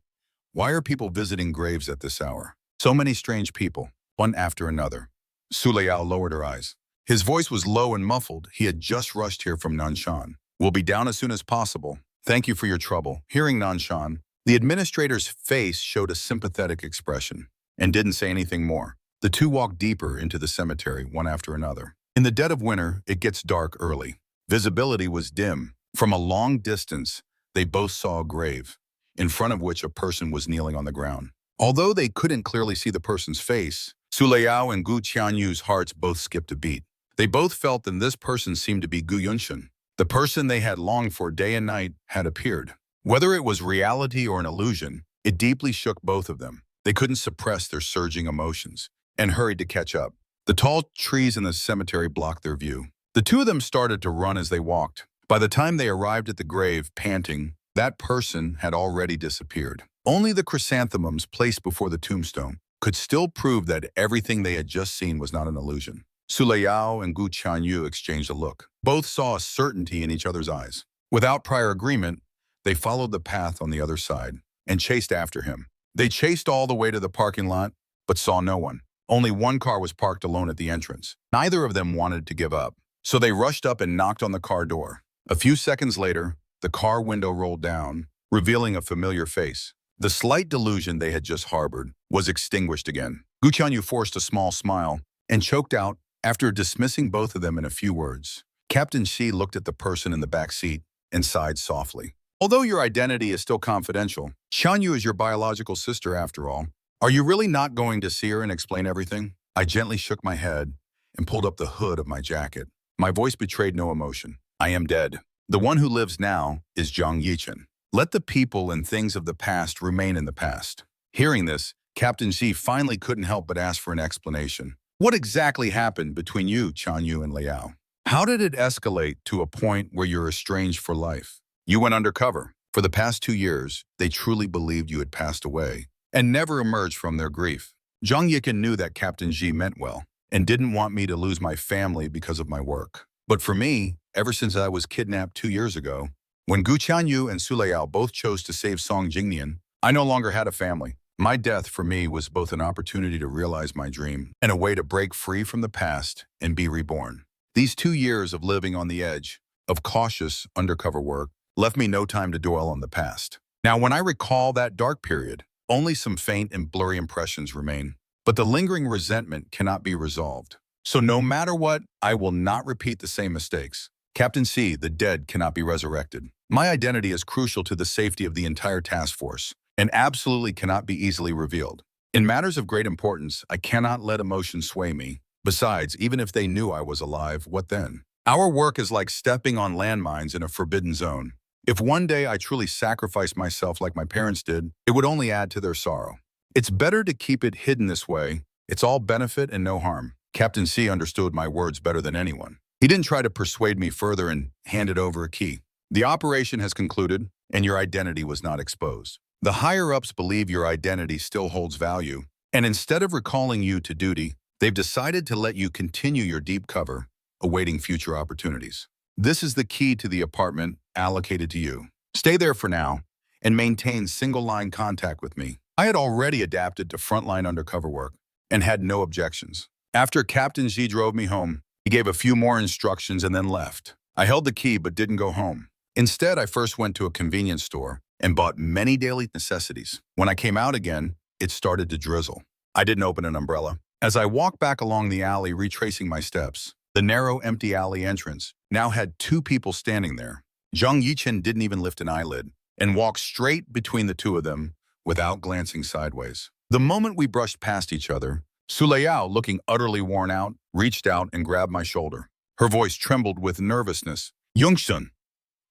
"Why are people visiting graves at this hour? So many strange people, one after another." Su Leyao lowered her eyes. His voice was low and muffled. He had just rushed here from Nanshan. "We'll be down as soon as possible. Thank you for your trouble." Hearing Nanshan, the administrator's face showed a sympathetic expression and didn't say anything more. The two walked deeper into the cemetery, one after another. In the dead of winter, it gets dark early. Visibility was dim. From a long distance, they both saw a grave, in front of which a person was kneeling on the ground. Although they couldn't clearly see the person's face, Su Leyao and Gu Qianyu's hearts both skipped a beat. They both felt that this person seemed to be Gu Yunshun. The person they had longed for day and night had appeared. Whether it was reality or an illusion, it deeply shook both of them. They couldn't suppress their surging emotions and hurried to catch up. The tall trees in the cemetery blocked their view. The two of them started to run as they walked. By the time they arrived at the grave, panting, that person had already disappeared. Only the chrysanthemums placed before the tombstone could still prove that everything they had just seen was not an illusion. Su Leyao and Gu Qianyu exchanged a look. Both saw a certainty in each other's eyes. Without prior agreement, they followed the path on the other side and chased after him. They chased all the way to the parking lot, but saw no one. Only one car was parked alone at the entrance. Neither of them wanted to give up, so they rushed up and knocked on the car door. A few seconds later, the car window rolled down, revealing a familiar face. The slight delusion they had just harbored was extinguished again. Gu Qianyu forced a small smile and choked out after dismissing both of them in a few words. Captain Shi looked at the person in the back seat and sighed softly. Although your identity is still confidential, Qianyu is your biological sister after all. Are you really not going to see her and explain everything? I gently shook my head and pulled up the hood of my jacket. My voice betrayed no emotion. I am dead. The one who lives now is Zhang Yichen. Let the people and things of the past remain in the past. Hearing this, Captain Xi finally couldn't help but ask for an explanation. What exactly happened between you, Qianyu, and Liao? How did it escalate to a point where you're estranged for life? You went undercover. For the past 2 years, they truly believed you had passed away and never emerged from their grief. Zhang Yichen knew that Captain Xi meant well and didn't want me to lose my family because of my work. But for me, ever since I was kidnapped 2 years ago, when Gu Qianyu and Su Liao both chose to save Song Jingnian, I no longer had a family. My death for me was both an opportunity to realize my dream and a way to break free from the past and be reborn. These 2 years of living on the edge, of cautious undercover work, left me no time to dwell on the past. Now, when I recall that dark period, only some faint and blurry impressions remain. But the lingering resentment cannot be resolved. So no matter what, I will not repeat the same mistakes. Captain C, the dead cannot be resurrected. My identity is crucial to the safety of the entire task force and absolutely cannot be easily revealed. In matters of great importance, I cannot let emotion sway me. Besides, even if they knew I was alive, what then? Our work is like stepping on landmines in a forbidden zone. If one day I truly sacrificed myself like my parents did, it would only add to their sorrow. It's better to keep it hidden this way. It's all benefit and no harm. Captain C understood my words better than anyone. He didn't try to persuade me further and handed over a key. The operation has concluded, and your identity was not exposed. The higher-ups believe your identity still holds value, and instead of recalling you to duty, they've decided to let you continue your deep cover, awaiting future opportunities. This is the key to the apartment allocated to you. Stay there for now and maintain single-line contact with me. I had already adapted to frontline undercover work and had no objections. After Captain Xi drove me home, he gave a few more instructions and then left. I held the key but didn't go home. Instead, I first went to a convenience store and bought many daily necessities. When I came out again, it started to drizzle. I didn't open an umbrella. As I walked back along the alley, retracing my steps, the narrow, empty alley entrance now had 2 people standing there. Zhang Yichen didn't even lift an eyelid and walked straight between the 2 of them without glancing sideways. The moment we brushed past each other, Su Liao, looking utterly worn out, reached out and grabbed my shoulder. Her voice trembled with nervousness. Yongshun.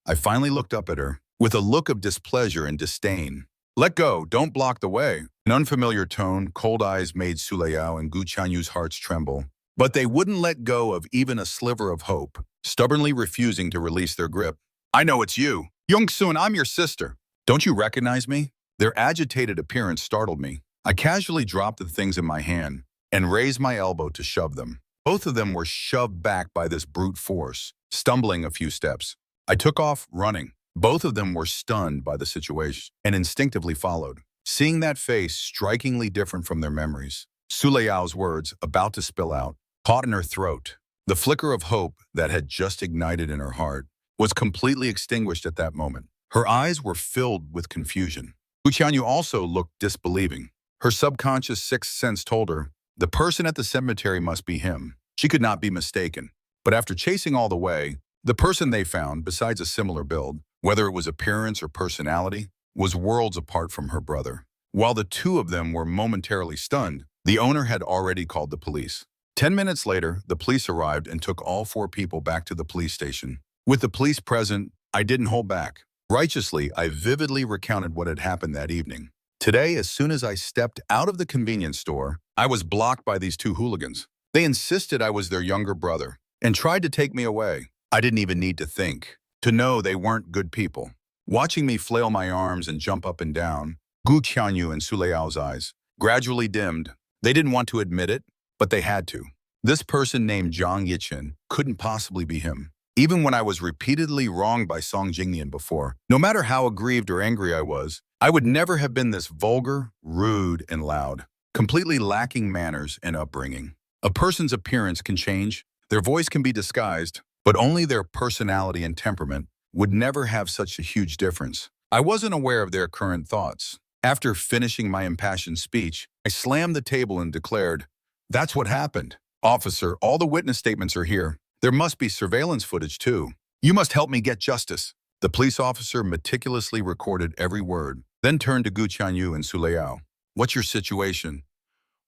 I finally looked up at her with a look of displeasure and disdain. Let go, don't block the way. An unfamiliar tone, cold eyes made Su Liao and Gu Qianyu's hearts tremble. But they wouldn't let go of even a sliver of hope, stubbornly refusing to release their grip. I know it's you. Yongsun, I'm your sister. Don't you recognize me? Their agitated appearance startled me. I casually dropped the things in my hand and raised my elbow to shove them. Both of them were shoved back by this brute force, stumbling a few steps. I took off running. Both of them were stunned by the situation and instinctively followed. Seeing that face strikingly different from their memories, Su Liao's words, about to spill out, caught in her throat. The flicker of hope that had just ignited in her heart was completely extinguished at that moment. Her eyes were filled with confusion. Gu Qianyu also looked disbelieving. Her subconscious sixth sense told her, the person at the cemetery must be him. She could not be mistaken. But after chasing all the way, the person they found, besides a similar build, whether it was appearance or personality, was worlds apart from her brother. While the 2 of them were momentarily stunned, the owner had already called the police. 10 minutes later, the police arrived and took all 4 people back to the police station. With the police present, I didn't hold back. Righteously, I vividly recounted what had happened that evening. Today, as soon as I stepped out of the convenience store, I was blocked by these 2 hooligans. They insisted I was their younger brother and tried to take me away. I didn't even need to think, to know they weren't good people. Watching me flail my arms and jump up and down, Gu Qianyu and Su Liao's eyes gradually dimmed. They didn't want to admit it, but they had to. This person named Zhang Yichen couldn't possibly be him. even when I was repeatedly wronged by Song Jingnian before. No matter how aggrieved or angry I would never have been this vulgar, rude, and loud, completely lacking manners and upbringing. A person's appearance can change, their voice can be disguised, but only their personality and temperament would never have such a huge difference. I wasn't aware of their current thoughts. After finishing my impassioned speech, I slammed the table and declared, "That's what happened. Officer, all the witness statements are here. There must be surveillance footage too. You must help me get justice." The police officer meticulously recorded every word, then turned to Gu Qianyu and Su Liao. "What's your situation?"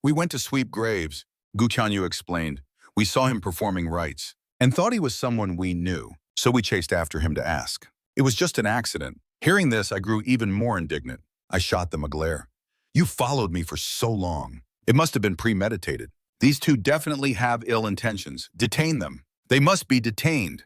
"We went to sweep graves," Gu Qianyu explained. "We saw him performing rites and thought he was someone we knew, so we chased after him to ask. It was just an accident." Hearing this, I grew even more indignant. I shot them a glare. "You followed me for so long. It must have been premeditated. These two definitely have ill intentions. Detain them. They must be detained."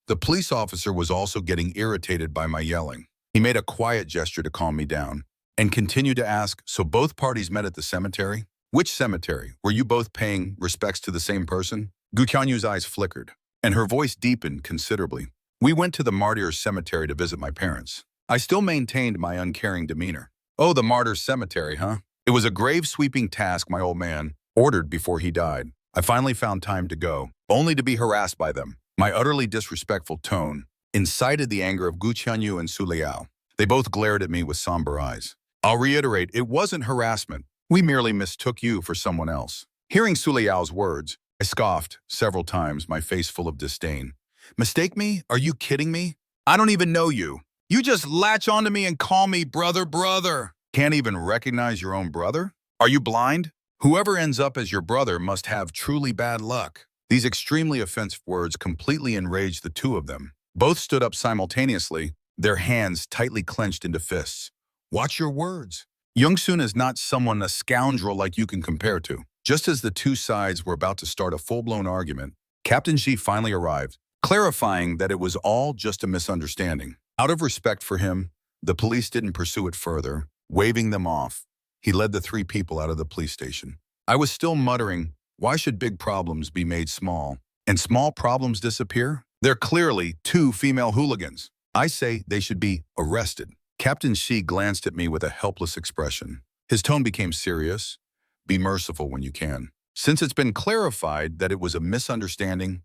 The police officer was also getting irritated by my yelling. He made a quiet gesture to calm me down and continued to ask, "So both parties met at the cemetery? Which cemetery? Were you both paying respects to the same person?" Gu Qianyu's eyes flickered, and her voice deepened considerably. "We went to the Martyrs' Cemetery to visit my parents." I still maintained my uncaring demeanor. "Oh, the Martyrs' Cemetery, huh? It was a grave-sweeping task my old man ordered before he died. I finally found time to go, only to be harassed by them." My utterly disrespectful tone incited the anger of Gu Qianyu and Su Liao. They both glared at me with somber eyes. "I'll reiterate, it wasn't harassment. We merely mistook you for someone else." Hearing Su Liao's words, I scoffed several times, my face full of disdain. "Mistake me? Are you kidding me? I don't even know you. You just latch onto me and call me brother. Can't even recognize your own brother? Are you blind? Whoever ends up as your brother must have truly bad luck." These extremely offensive words completely enraged the two of them. Both stood up simultaneously, their hands tightly clenched into fists. "Watch your words. Youngsun is not someone, a scoundrel like you can compare to." Just as the two sides were about to start a full-blown argument, Captain Xi finally arrived, clarifying that it was all just a misunderstanding. Out of respect for him, the police didn't pursue it further, waving them off. He led the three people out of the police station. I was still muttering, why should big problems be made small, and small problems disappear? They're clearly two female hooligans. I say they should be arrested. Captain Xi glanced at me with a helpless expression. His tone became serious. "Be merciful when you can. Since it's been clarified that it was a misunderstanding,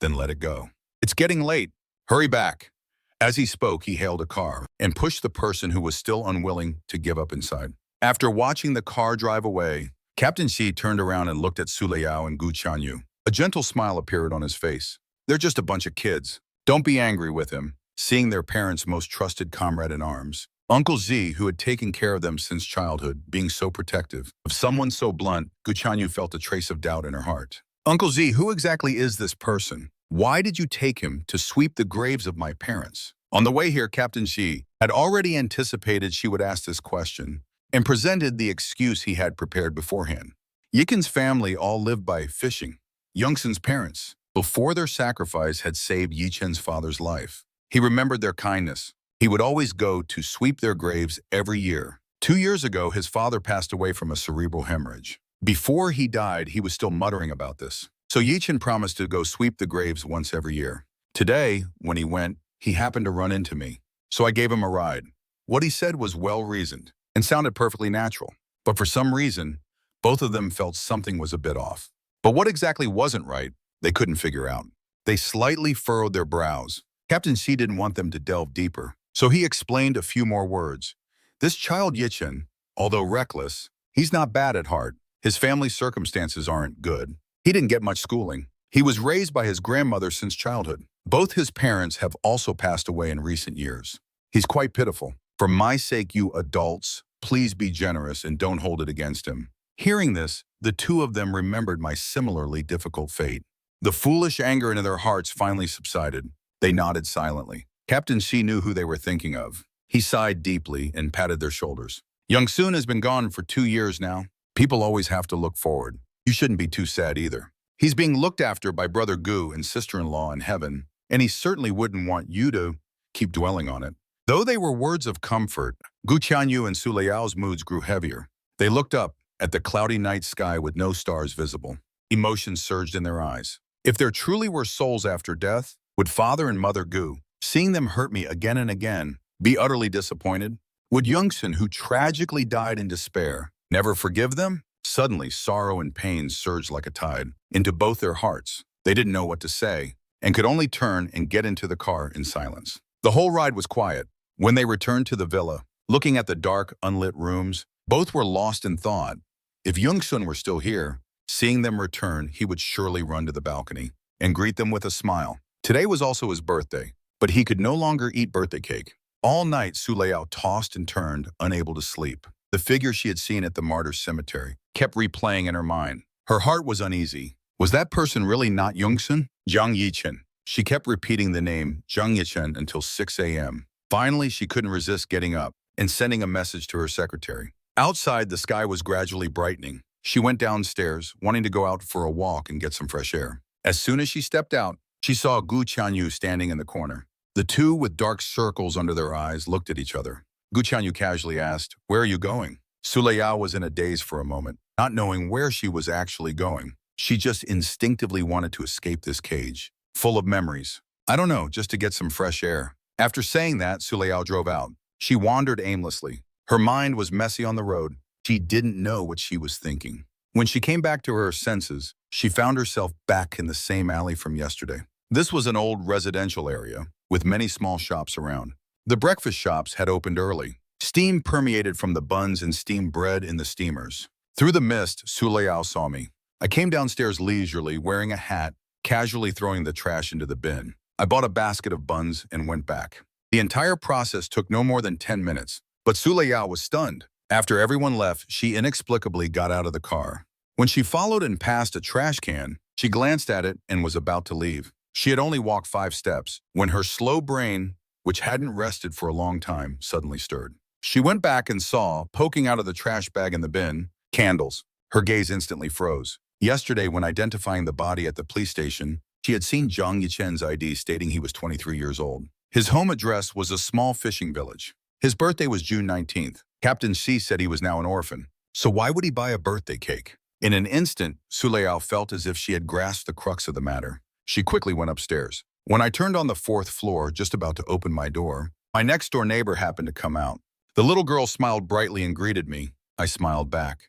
then let it go. It's getting late. Hurry back." As he spoke, he hailed a car and pushed the person who was still unwilling to give up inside. After watching the car drive away, Captain Xi turned around and looked at Su Liao and Gu Qianyu. A gentle smile appeared on his face. "They're just a bunch of kids. Don't be angry with him." Seeing their parents' most trusted comrade in arms, Uncle Z, who had taken care of them since childhood, being so protective of someone so blunt, Gu Qianyu felt a trace of doubt in her heart. "Uncle Z, who exactly is this person? Why did you take him to sweep the graves of my parents?" On the way here, Captain Xi had already anticipated she would ask this question and presented the excuse he had prepared beforehand. Yikin's family all lived by fishing. Youngsun's parents, before their sacrifice, had saved Yichen's father's life. He remembered their kindness. He would always go to sweep their graves every year. 2 years ago, his father passed away from a cerebral hemorrhage. Before he died, he was still muttering about this. So Yichen promised to go sweep the graves once every year. Today, when he went, he happened to run into me. So I gave him a ride. What he said was well-reasoned and sounded perfectly natural. But for some reason, both of them felt something was a bit off. But what exactly wasn't right, they couldn't figure out. They slightly furrowed their brows. Captain Xi didn't want them to delve deeper, so he explained a few more words. "This child Yichen, although reckless, he's not bad at heart. His family circumstances aren't good. He didn't get much schooling. He was raised by his grandmother since childhood. Both his parents have also passed away in recent years. He's quite pitiful. For my sake, you adults, please be generous and don't hold it against him." Hearing this, the two of them remembered my similarly difficult fate. The foolish anger in their hearts finally subsided. They nodded silently. Captain Xi knew who they were thinking of. He sighed deeply and patted their shoulders. "Youngsun has been gone for 2 years now. People always have to look forward. You shouldn't be too sad either. He's being looked after by Brother Gu and sister-in-law in heaven, and he certainly wouldn't want you to keep dwelling on it." Though they were words of comfort, Gu Qianyu and Su Liao's moods grew heavier. They looked up at the cloudy night sky with no stars visible. Emotions surged in their eyes. If there truly were souls after death, Would father and mother Gu, seeing them hurt me again and again, be utterly disappointed? Would Youngsun, who tragically died in despair, never forgive them? Suddenly, sorrow and pain surged like a tide into both their hearts. They didn't know what to say and could only turn and get into the car in silence. The whole ride was quiet. When they returned to the villa, looking at the dark, unlit rooms, both were lost in thought. If Youngsun were still here, seeing them return, he would surely run to the balcony and greet them with a smile. Today was also his birthday, but he could no longer eat birthday cake. All night, Su Leao tossed and turned, unable to sleep. The figure she had seen at the martyrs' cemetery kept replaying in her mind. Her heart was uneasy. Was that person really not Youngsun? Zhang Yichen. She kept repeating the name Zhang Yichen until 6 a.m. Finally, she couldn't resist getting up and sending a message to her secretary. Outside, the sky was gradually brightening. She went downstairs, wanting to go out for a walk and get some fresh air. As soon as she stepped out, she saw Gu Qianyu standing in the corner. The two, with dark circles under their eyes, looked at each other. Gu Qianyu casually asked, "Where are you going?" Su Leao was in a daze for a moment, not knowing where she was actually going. She just instinctively wanted to escape this cage, full of memories. "I don't know, just to get some fresh air." After saying that, Su Leao drove out. She wandered aimlessly. Her mind was messy on the road. She didn't know what she was thinking. When she came back to her senses, she found herself back in the same alley from yesterday. This was an old residential area with many small shops around. The breakfast shops had opened early. Steam permeated from the buns and steamed bread in the steamers. Through the mist, Su Leao saw me. I came downstairs leisurely, wearing a hat, casually throwing the trash into the bin. I bought a basket of buns and went back. The entire process took no more than 10 minutes, but Su Leao was stunned. After everyone left, she inexplicably got out of the car. When she followed and passed a trash can, she glanced at it and was about to leave. She had only walked 5 steps when her slow brain, which hadn't rested for a long time, suddenly stirred. She went back and saw, poking out of the trash bag in the bin, candles. Her gaze instantly froze. Yesterday, when identifying the body at the police station, she had seen Zhang Yichen's ID stating he was 23 years old. His home address was a small fishing village. His birthday was June 19th. Captain Xi said he was now an orphan. So why would he buy a birthday cake? In an instant, Su Leao felt as if she had grasped the crux of the matter. She quickly went upstairs. When I turned on the 4th floor, just about to open my door, my next-door neighbor happened to come out. The little girl smiled brightly and greeted me. I smiled back.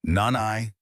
"Nanai,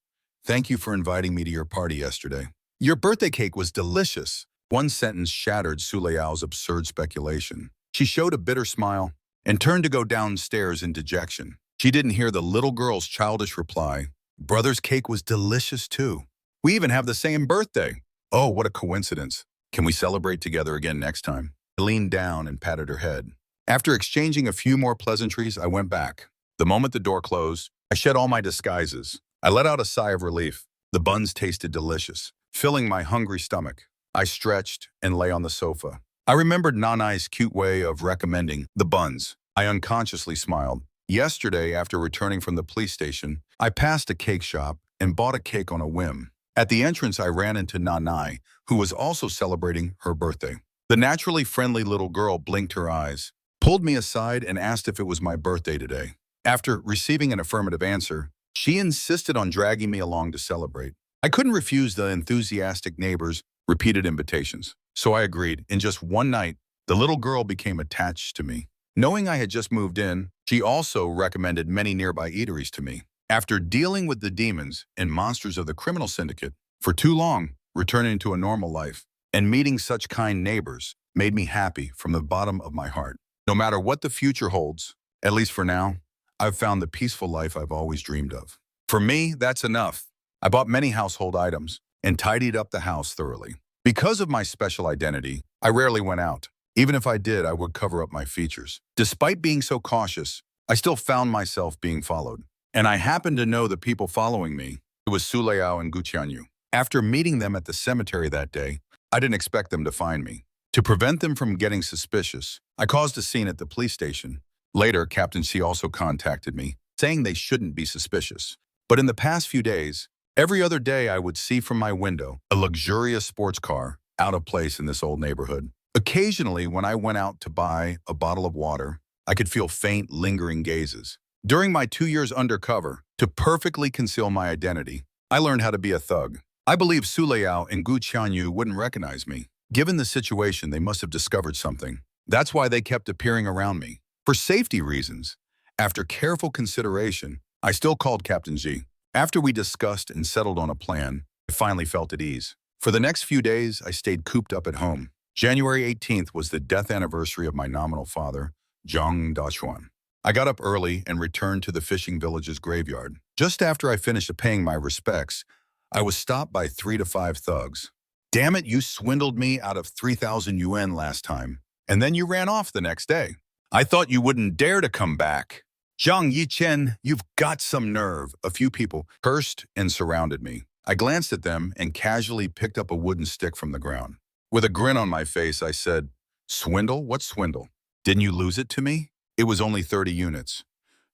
thank you for inviting me to your party yesterday. Your birthday cake was delicious." One sentence shattered Su Leao's absurd speculation. She showed a bitter smile and turned to go downstairs in dejection. She didn't hear the little girl's childish reply. "Brother's cake was delicious too. We even have the same birthday." "Oh, what a coincidence. Can we celebrate together again next time?" I leaned down and patted her head. After exchanging a few more pleasantries, I went back. The moment the door closed, I shed all my disguises. I let out a sigh of relief. The buns tasted delicious, filling my hungry stomach. I stretched and lay on the sofa. I remembered Nanai's cute way of recommending the buns. I unconsciously smiled. Yesterday, after returning from the police station, I passed a cake shop and bought a cake on a whim. At the entrance, I ran into Nanai, who was also celebrating her birthday. The naturally friendly little girl blinked her eyes, pulled me aside, and asked if it was my birthday today. After receiving an affirmative answer, she insisted on dragging me along to celebrate. I couldn't refuse the enthusiastic neighbors' repeated invitations, so I agreed. In just one night, the little girl became attached to me. Knowing I had just moved in, she also recommended many nearby eateries to me. After dealing with the demons and monsters of the criminal syndicate for too long, returning to a normal life and meeting such kind neighbors made me happy from the bottom of my heart. No matter what the future holds, at least for now, I've found the peaceful life I've always dreamed of. For me, that's enough. I bought many household items and tidied up the house thoroughly. Because of my special identity, I rarely went out. Even if I did, I would cover up my features. Despite being so cautious, I still found myself being followed. And I happened to know the people following me. It was Su Leao and Gu Qianyu. After meeting them at the cemetery that day, I didn't expect them to find me. To prevent them from getting suspicious, I caused a scene at the police station. Later, Captain Xi also contacted me, saying they shouldn't be suspicious. But in the past few days, every other day I would see from my window a luxurious sports car out of place in this old neighborhood. Occasionally, when I went out to buy a bottle of water, I could feel faint, lingering gazes. During my 2 years undercover, to perfectly conceal my identity, I learned how to be a thug. I believe Su Leao and Gu Qianyu wouldn't recognize me. Given the situation, they must have discovered something. That's why they kept appearing around me. For safety reasons, after careful consideration, I still called Captain G. After we discussed and settled on a plan, I finally felt at ease. For the next few days, I stayed cooped up at home. January 18th was the death anniversary of my nominal father, Zhang Dachuan. I got up early and returned to the fishing village's graveyard. Just after I finished paying my respects, I was stopped by 3 to 5 thugs. "Damn it, you swindled me out of 3,000 yuan last time, and then you ran off the next day. I thought you wouldn't dare to come back. Zhang Yichen, you've got some nerve." A few people cursed and surrounded me. I glanced at them and casually picked up a wooden stick from the ground. With a grin on my face, I said, "Swindle? What swindle? Didn't you lose it to me? It was only 30 units.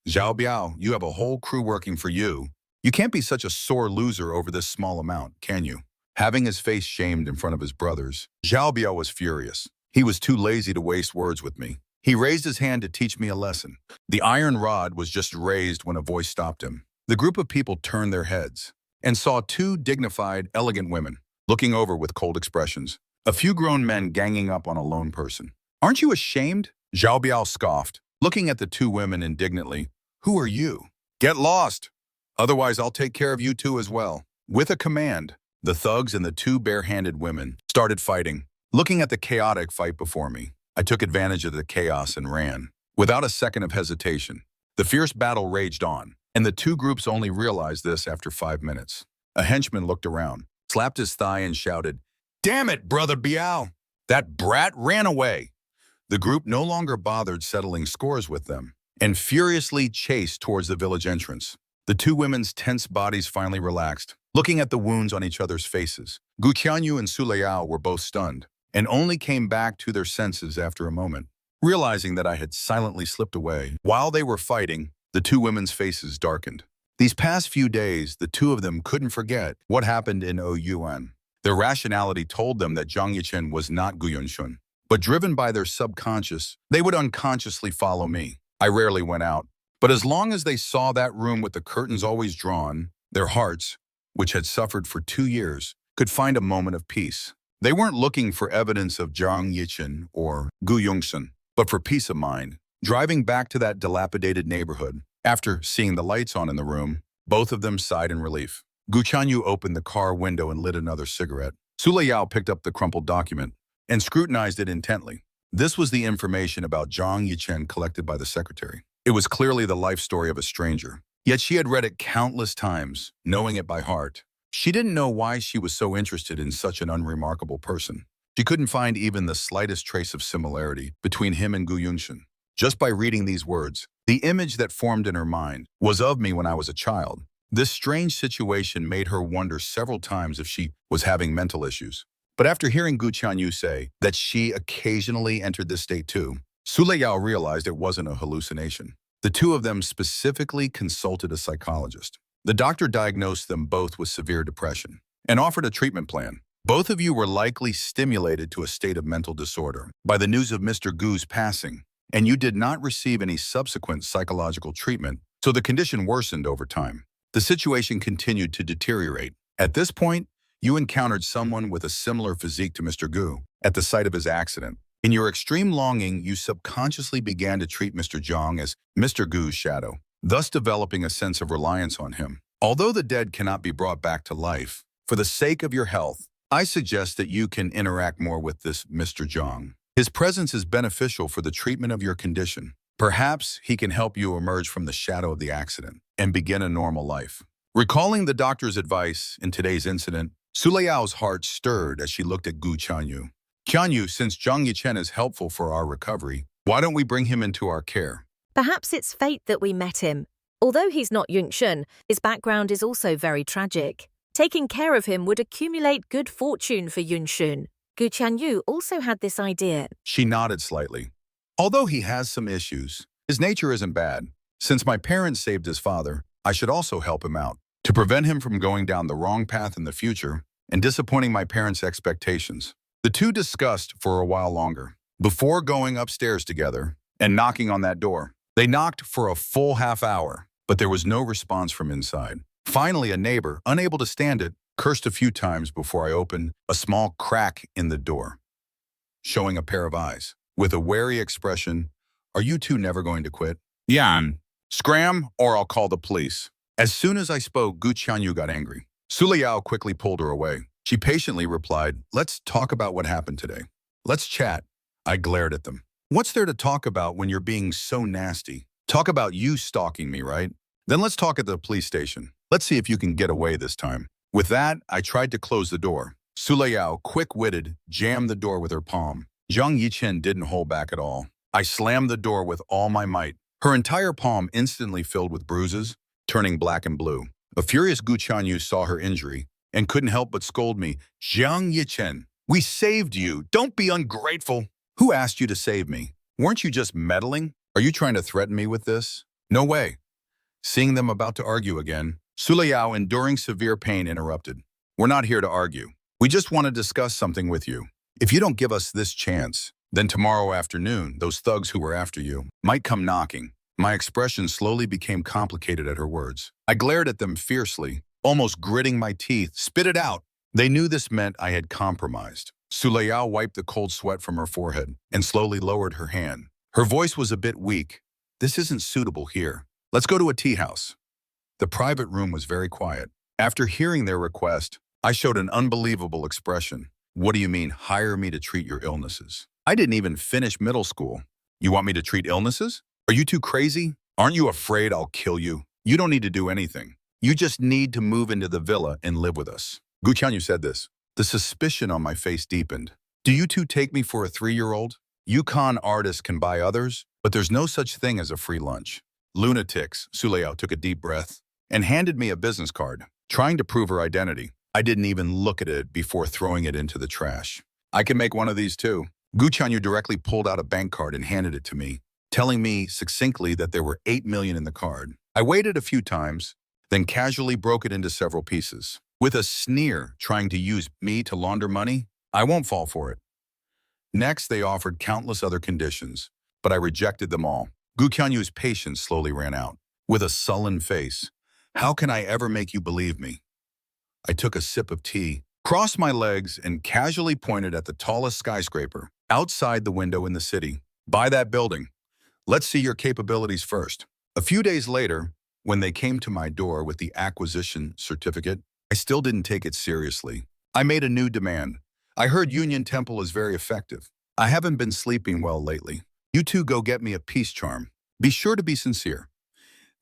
Zhao Biao, you have a whole crew working for you. You can't be such a sore loser over this small amount, can you?" Having his face shamed in front of his brothers, Zhao Biao was furious. He was too lazy to waste words with me. He raised his hand to teach me a lesson. The iron rod was just raised when a voice stopped him. The group of people turned their heads and saw 2 dignified, elegant women looking over with cold expressions. A few grown men ganging up on a lone person. "Aren't you ashamed?" Zhao Biao scoffed, looking at the 2 women indignantly. "Who are you? Get lost! Otherwise, I'll take care of you 2 as well." With a command, the thugs and the 2 bare-handed women started fighting. Looking at the chaotic fight before me, I took advantage of the chaos and ran. Without a second of hesitation, the fierce battle raged on, and the 2 groups only realized this after 5 minutes. A henchman looked around, slapped his thigh and shouted, "Damn it, Brother Biao! That brat ran away!" The group no longer bothered settling scores with them and furiously chased towards the village entrance. The 2 women's tense bodies finally relaxed, looking at the wounds on each other's faces. Gu Qianyu and Su Liao were both stunned and only came back to their senses after a moment, realizing that I had silently slipped away. While they were fighting, the 2 women's faces darkened. These past few days, the 2 of them couldn't forget what happened in Ouyuan. Their rationality told them that Zhang Yichen was not Gu Yunshun, but driven by their subconscious, they would unconsciously follow me. I rarely went out, but as long as they saw that room with the curtains always drawn, their hearts, which had suffered for 2 years, could find a moment of peace. They weren't looking for evidence of Zhang Yichen or Gu Yongsun, but for peace of mind. Driving back to that dilapidated neighborhood, after seeing the lights on in the room, both of them sighed in relief. Gu Chanyu opened the car window and lit another cigarette. Su Liao picked up the crumpled document and scrutinized it intently. This was the information about Zhang Yichen collected by the secretary. It was clearly the life story of a stranger. Yet she had read it countless times, knowing it by heart. She didn't know why she was so interested in such an unremarkable person. She couldn't find even the slightest trace of similarity between him and Gu Yunshun. Just by reading these words, the image that formed in her mind was of me when I was a child. This strange situation made her wonder several times if she was having mental issues. But after hearing Gu Qianyu say that she occasionally entered this state too, Su Liao realized it wasn't a hallucination. The 2 of them specifically consulted a psychologist. The doctor diagnosed them both with severe depression and offered a treatment plan. Both of you were likely stimulated to a state of mental disorder by the news of Mr. Gu's passing, and you did not receive any subsequent psychological treatment, so the condition worsened over time. The situation continued to deteriorate. At this point, you encountered someone with a similar physique to Mr. Gu at the site of his accident. In your extreme longing, you subconsciously began to treat Mr. Zhang as Mr. Gu's shadow, thus developing a sense of reliance on him. Although the dead cannot be brought back to life, for the sake of your health, I suggest that you can interact more with this Mr. Zhang. His presence is beneficial for the treatment of your condition. Perhaps he can help you emerge from the shadow of the accident and begin a normal life. Recalling the doctor's advice in today's incident, Su Liao's heart stirred as she looked at Gu Qianyu. "Qianyu, since Zhang Yichen is helpful for our recovery, why don't we bring him into our care?" Perhaps it's fate that we met him. Although he's not Yunxun, his background is also very tragic. Taking care of him would accumulate good fortune for Yunxun. Gu Qianyu also had this idea. She nodded slightly. "Although he has some issues, his nature isn't bad. Since my parents saved his father, I should also help him out, to prevent him from going down the wrong path in the future and disappointing my parents' expectations." The 2 discussed for a while longer, before going upstairs together and knocking on that door. They knocked for a full half hour, but there was no response from inside. Finally, a neighbor, unable to stand it, cursed a few times before I opened a small crack in the door. showing a pair of eyes. With a wary expression, "Are you two never going to quit?" "Yan, scram or I'll call the police." As soon as I spoke, Gu Qianyu got angry. Su Liyao quickly pulled her away. She patiently replied, "Let's talk about what happened today. Let's chat." I glared at them. "What's there to talk about when you're being so nasty? Talk about you stalking me, right? Then let's talk at the police station. Let's see if you can get away this time." With that, I tried to close the door. Su Liyao, quick-witted, jammed the door with her palm. Zhang Yichen didn't hold back at all. I slammed the door with all my might. Her entire palm instantly filled with bruises, turning black and blue. A furious Gu Qianyu saw her injury and couldn't help but scold me. "Zhang Yichen, we saved you. Don't be ungrateful." "Who asked you to save me? Weren't you just meddling? Are you trying to threaten me with this?" "No way." Seeing them about to argue again, Su Liyao, enduring severe pain, interrupted. "We're not here to argue. We just want to discuss something with you. If you don't give us this chance, then tomorrow afternoon, those thugs who were after you might come knocking." My expression slowly became complicated at her words. I glared at them fiercely, almost gritting my teeth. "Spit it out." They knew this meant I had compromised. Su Liyao wiped the cold sweat from her forehead and slowly lowered her hand. Her voice was a bit weak. "This isn't suitable here. Let's go to a tea house." The private room was very quiet. After hearing their request, I showed an unbelievable expression. "What do you mean, hire me to treat your illnesses? I didn't even finish middle school. You want me to treat illnesses? Are you too crazy? Aren't you afraid I'll kill you? You don't need to do anything. You just need to move into the villa and live with us." Gu Qianyu said this. The suspicion on my face deepened. "Do you two take me for a 3-year-old? You con artists can buy others, but there's no such thing as a free lunch." "Lunatics." Su Liyao took a deep breath and handed me a business card, trying to prove her identity. I didn't even look at it before throwing it into the trash. "I can make one of these too." Gu Qianyu directly pulled out a bank card and handed it to me, telling me succinctly that there were 8 million in the card. I waited a few times, then casually broke it into several pieces. With a sneer, trying to use me to launder money? I won't fall for it. Next, they offered countless other conditions, but I rejected them all. Gu Qianyu's patience slowly ran out. With a sullen face, "How can I ever make you believe me?" I took a sip of tea, crossed my legs, and casually pointed at the tallest skyscraper outside the window in the city. "Buy that building. Let's see your capabilities first." A few days later, when they came to my door with the acquisition certificate, I still didn't take it seriously. I made a new demand. "I heard Union Temple is very effective. I haven't been sleeping well lately. You two go get me a peace charm. Be sure to be sincere."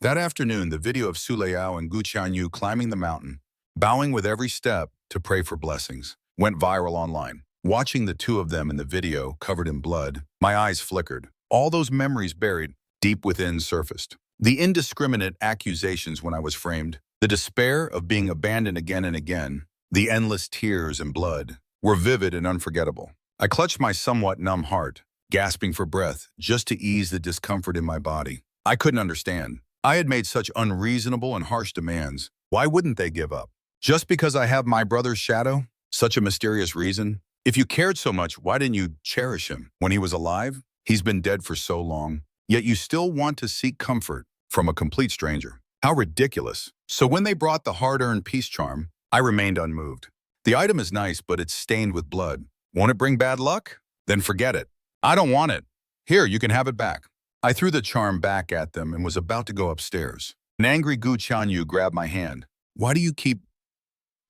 That afternoon, the video of Su Liyao and Gu Qianyu climbing the mountain, bowing with every step to pray for blessings, went viral online. Watching the two of them in the video covered in blood, my eyes flickered. All those memories buried deep within surfaced. The indiscriminate accusations when I was framed, the despair of being abandoned again and again, the endless tears and blood, were vivid and unforgettable. I clutched my somewhat numb heart, gasping for breath just to ease the discomfort in my body. I couldn't understand. I had made such unreasonable and harsh demands. Why wouldn't they give up? Just because I have my brother's shadow? Such a mysterious reason? If you cared so much, why didn't you cherish him when he was alive? He's been dead for so long, yet you still want to seek comfort from a complete stranger. How ridiculous. So when they brought the hard-earned peace charm, I remained unmoved. "The item is nice, but it's stained with blood. Won't it bring bad luck? Then forget it. I don't want it. Here, you can have it back." I threw the charm back at them and was about to go upstairs. An angry Gu Qianyu grabbed my hand. "Why do you keep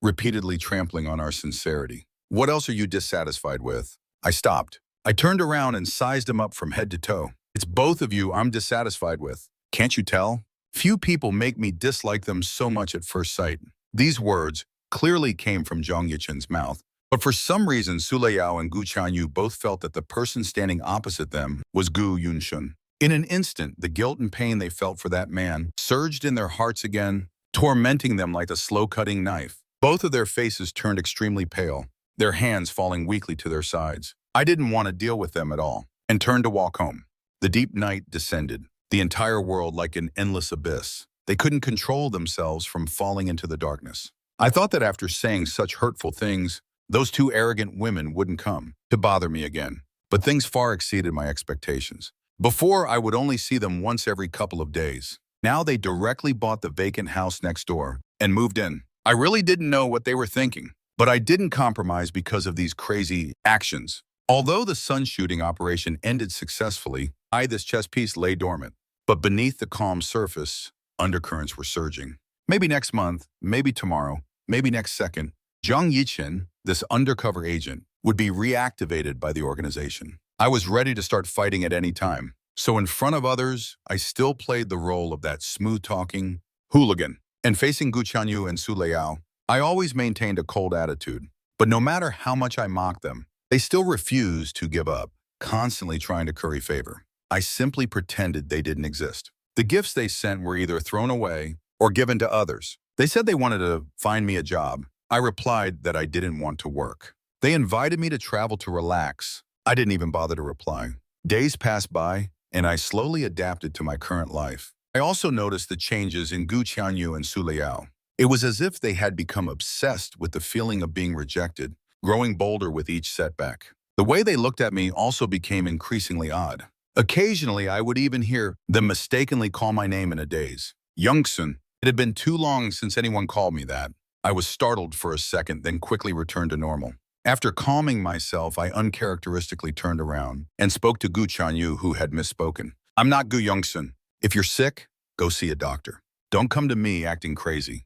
repeatedly trampling on our sincerity? What else are you dissatisfied with?" I stopped. I turned around and sized him up from head to toe. "It's both of you I'm dissatisfied with. Can't you tell? Few people make me dislike them so much at first sight." These words clearly came from Zhang Yichen's mouth, but for some reason Su Liyao and Gu Qianyu both felt that the person standing opposite them was Gu Yunshun. In an instant, the guilt and pain they felt for that man surged in their hearts again, tormenting them like a slow-cutting knife. Both of their faces turned extremely pale, their hands falling weakly to their sides. I didn't want to deal with them at all, and turned to walk home. The deep night descended, the entire world like an endless abyss. They couldn't control themselves from falling into the darkness. I thought that after saying such hurtful things, those two arrogant women wouldn't come to bother me again. But things far exceeded my expectations. Before, I would only see them once every couple of days. Now they directly bought the vacant house next door and moved in. I really didn't know what they were thinking, but I didn't compromise because of these crazy actions. Although the sun shooting operation ended successfully, this chess piece lay dormant. But beneath the calm surface, undercurrents were surging. Maybe next month, maybe tomorrow, maybe next second, Zhang Yichen, this undercover agent, would be reactivated by the organization. I was ready to start fighting at any time. So in front of others, I still played the role of that smooth-talking hooligan. And facing Gu Qianyu and Su Leao, I always maintained a cold attitude. But no matter how much I mocked them, they still refused to give up, constantly trying to curry favor. I simply pretended they didn't exist. The gifts they sent were either thrown away or given to others. They said they wanted to find me a job. I replied that I didn't want to work. They invited me to travel to relax. I didn't even bother to reply. Days passed by, and I slowly adapted to my current life. I also noticed the changes in Gu Qianyu and Su Liao. It was as if they had become obsessed with the feeling of being rejected, growing bolder with each setback. The way they looked at me also became increasingly odd. Occasionally, I would even hear them mistakenly call my name in a daze. Youngsun. It had been too long since anyone called me that. I was startled for a second, then quickly returned to normal. After calming myself, I uncharacteristically turned around and spoke to Gu Qianyu, who had misspoken. I'm not Gu Youngsun. If you're sick, go see a doctor. Don't come to me acting crazy.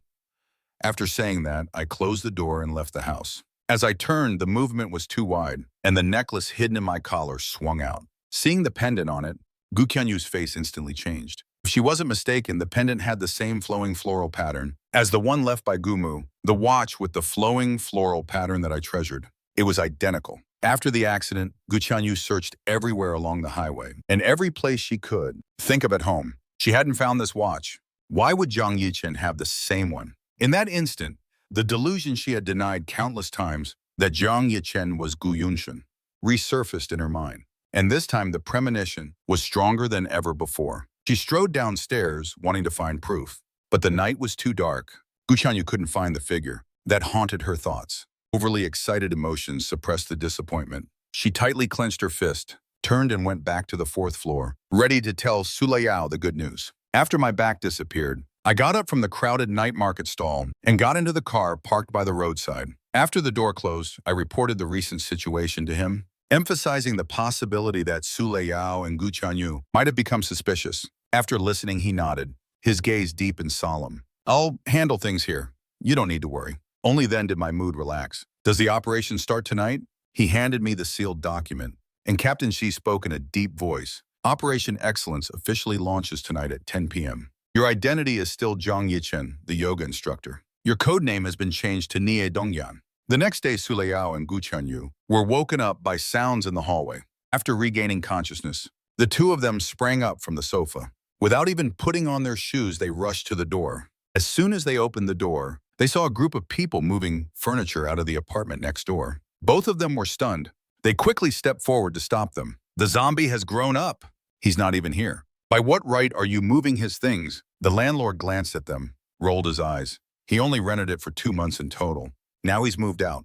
After saying that, I closed the door and left the house. As I turned, the movement was too wide, and the necklace hidden in my collar swung out. Seeing the pendant on it, Gu Qianyu's face instantly changed. If she wasn't mistaken, the pendant had the same flowing floral pattern as the one left by Gumu, the watch with the flowing floral pattern that I treasured. It was identical. After the accident, Gu Qianyu searched everywhere along the highway, and every place she could. Think of at home. She hadn't found this watch. Why would Zhang Yichen have the same one? In that instant, the delusion she had denied countless times that Zhang Yichen was Gu Yunshan resurfaced in her mind. And this time the premonition was stronger than ever before. She strode downstairs, wanting to find proof. But the night was too dark. Gu Qianyu couldn't find the figure that haunted her thoughts. Overly excited emotions suppressed the disappointment. She tightly clenched her fist, turned and went back to the 4th floor, ready to tell Su Liao the good news. After my back disappeared, I got up from the crowded night market stall and got into the car parked by the roadside. After the door closed, I reported the recent situation to him, emphasizing the possibility that Su Liao and Gu Qianyu might have become suspicious. After listening, he nodded, his gaze deep and solemn. I'll handle things here. You don't need to worry. Only then did my mood relax. Does the operation start tonight? He handed me the sealed document, and Captain Shi spoke in a deep voice. Operation Excellence officially launches tonight at 10 p.m. Your identity is still Zhang Yichen, the yoga instructor. Your code name has been changed to Nie Dongyan. The next day, Su Liao and Gu Qianyu were woken up by sounds in the hallway. After regaining consciousness, the two of them sprang up from the sofa. Without even putting on their shoes, they rushed to the door. As soon as they opened the door, they saw a group of people moving furniture out of the apartment next door. Both of them were stunned. They quickly stepped forward to stop them. The zombie has grown up. He's not even here. By what right are you moving his things? The landlord glanced at them, rolled his eyes. He only rented it for 2 months in total. Now he's moved out.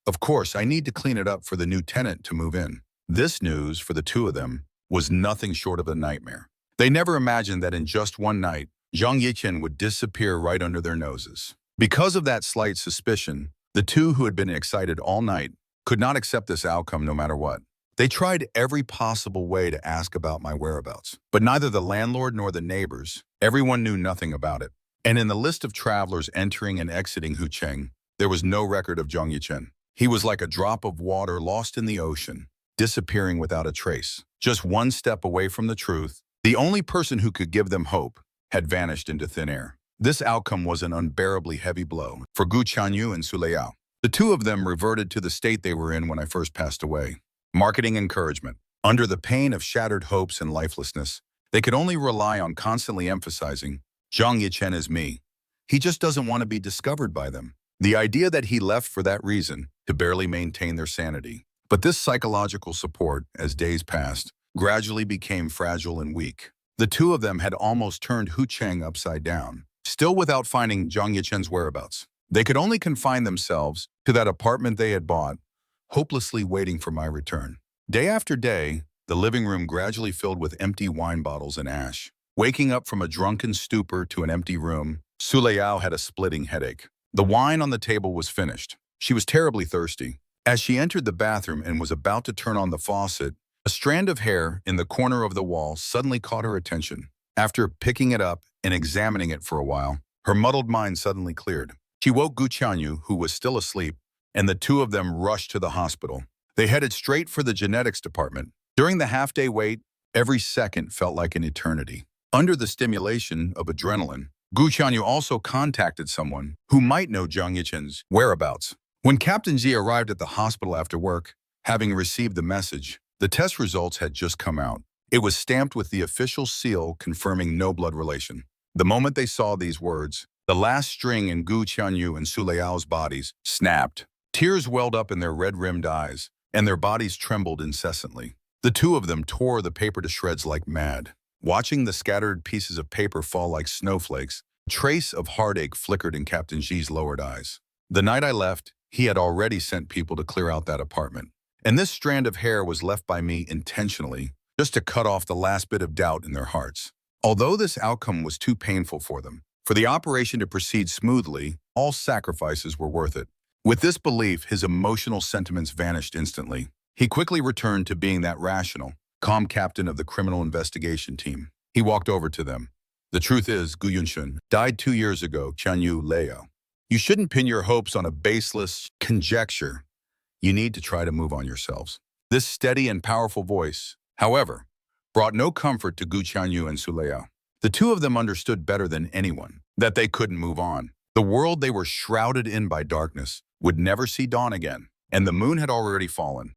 Of course, I need to clean it up for the new tenant to move in. This news, for the two of them, was nothing short of a nightmare. They never imagined that in just one night, Zhang Yichen would disappear right under their noses. Because of that slight suspicion, the two who had been excited all night could not accept this outcome no matter what. They tried every possible way to ask about my whereabouts, but neither the landlord nor the neighbors, everyone knew nothing about it. And in the list of travelers entering and exiting Hucheng, there was no record of Zhang Yichen. He was like a drop of water lost in the ocean, disappearing without a trace. Just one step away from the truth, the only person who could give them hope had vanished into thin air. This outcome was an unbearably heavy blow for Gu Qianyu and Su Liao. The two of them reverted to the state they were in when I first passed away. Marketing encouragement. Under the pain of shattered hopes and lifelessness, they could only rely on constantly emphasizing, Zhang Yichen is me. He just doesn't want to be discovered by them. The idea that he left for that reason, to barely maintain their sanity. But this psychological support, as days passed, gradually became fragile and weak. The two of them had almost turned Hucheng upside down, still without finding Zhang Yichen's whereabouts. They could only confine themselves to that apartment they had bought, hopelessly waiting for my return. Day after day, the living room gradually filled with empty wine bottles and ash. Waking up from a drunken stupor to an empty room, Su Liao had a splitting headache. The wine on the table was finished. She was terribly thirsty. As she entered the bathroom and was about to turn on the faucet, a strand of hair in the corner of the wall suddenly caught her attention. After picking it up and examining it for a while, her muddled mind suddenly cleared. She woke Gu Qianyu, who was still asleep, and the two of them rushed to the hospital. They headed straight for the genetics department. During the half-day wait, every second felt like an eternity. Under the stimulation of adrenaline, Gu Qianyu also contacted someone who might know Zhang Yichen's whereabouts. When Captain Ji arrived at the hospital after work, having received the message, the test results had just come out. It was stamped with the official seal confirming no blood relation. The moment they saw these words, the last string in Gu Qianyu and Su Liao's bodies snapped. Tears welled up in their red-rimmed eyes, and their bodies trembled incessantly. The two of them tore the paper to shreds like mad. Watching the scattered pieces of paper fall like snowflakes, a trace of heartache flickered in Captain Xi's lowered eyes. The night I left, he had already sent people to clear out that apartment. And this strand of hair was left by me intentionally, just to cut off the last bit of doubt in their hearts. Although this outcome was too painful for them, for the operation to proceed smoothly, all sacrifices were worth it. With this belief, his emotional sentiments vanished instantly. He quickly returned to being that rational, calm captain of the criminal investigation team. He walked over to them. The truth is, Gu Yunshun died 2 years ago, Qianyu Leo. You shouldn't pin your hopes on a baseless conjecture. You need to try to move on yourselves. This steady and powerful voice, however, brought no comfort to Gu Qianyu and Su Leo. The two of them understood better than anyone that they couldn't move on. The world they were shrouded in by darkness would never see dawn again, and the moon had already fallen.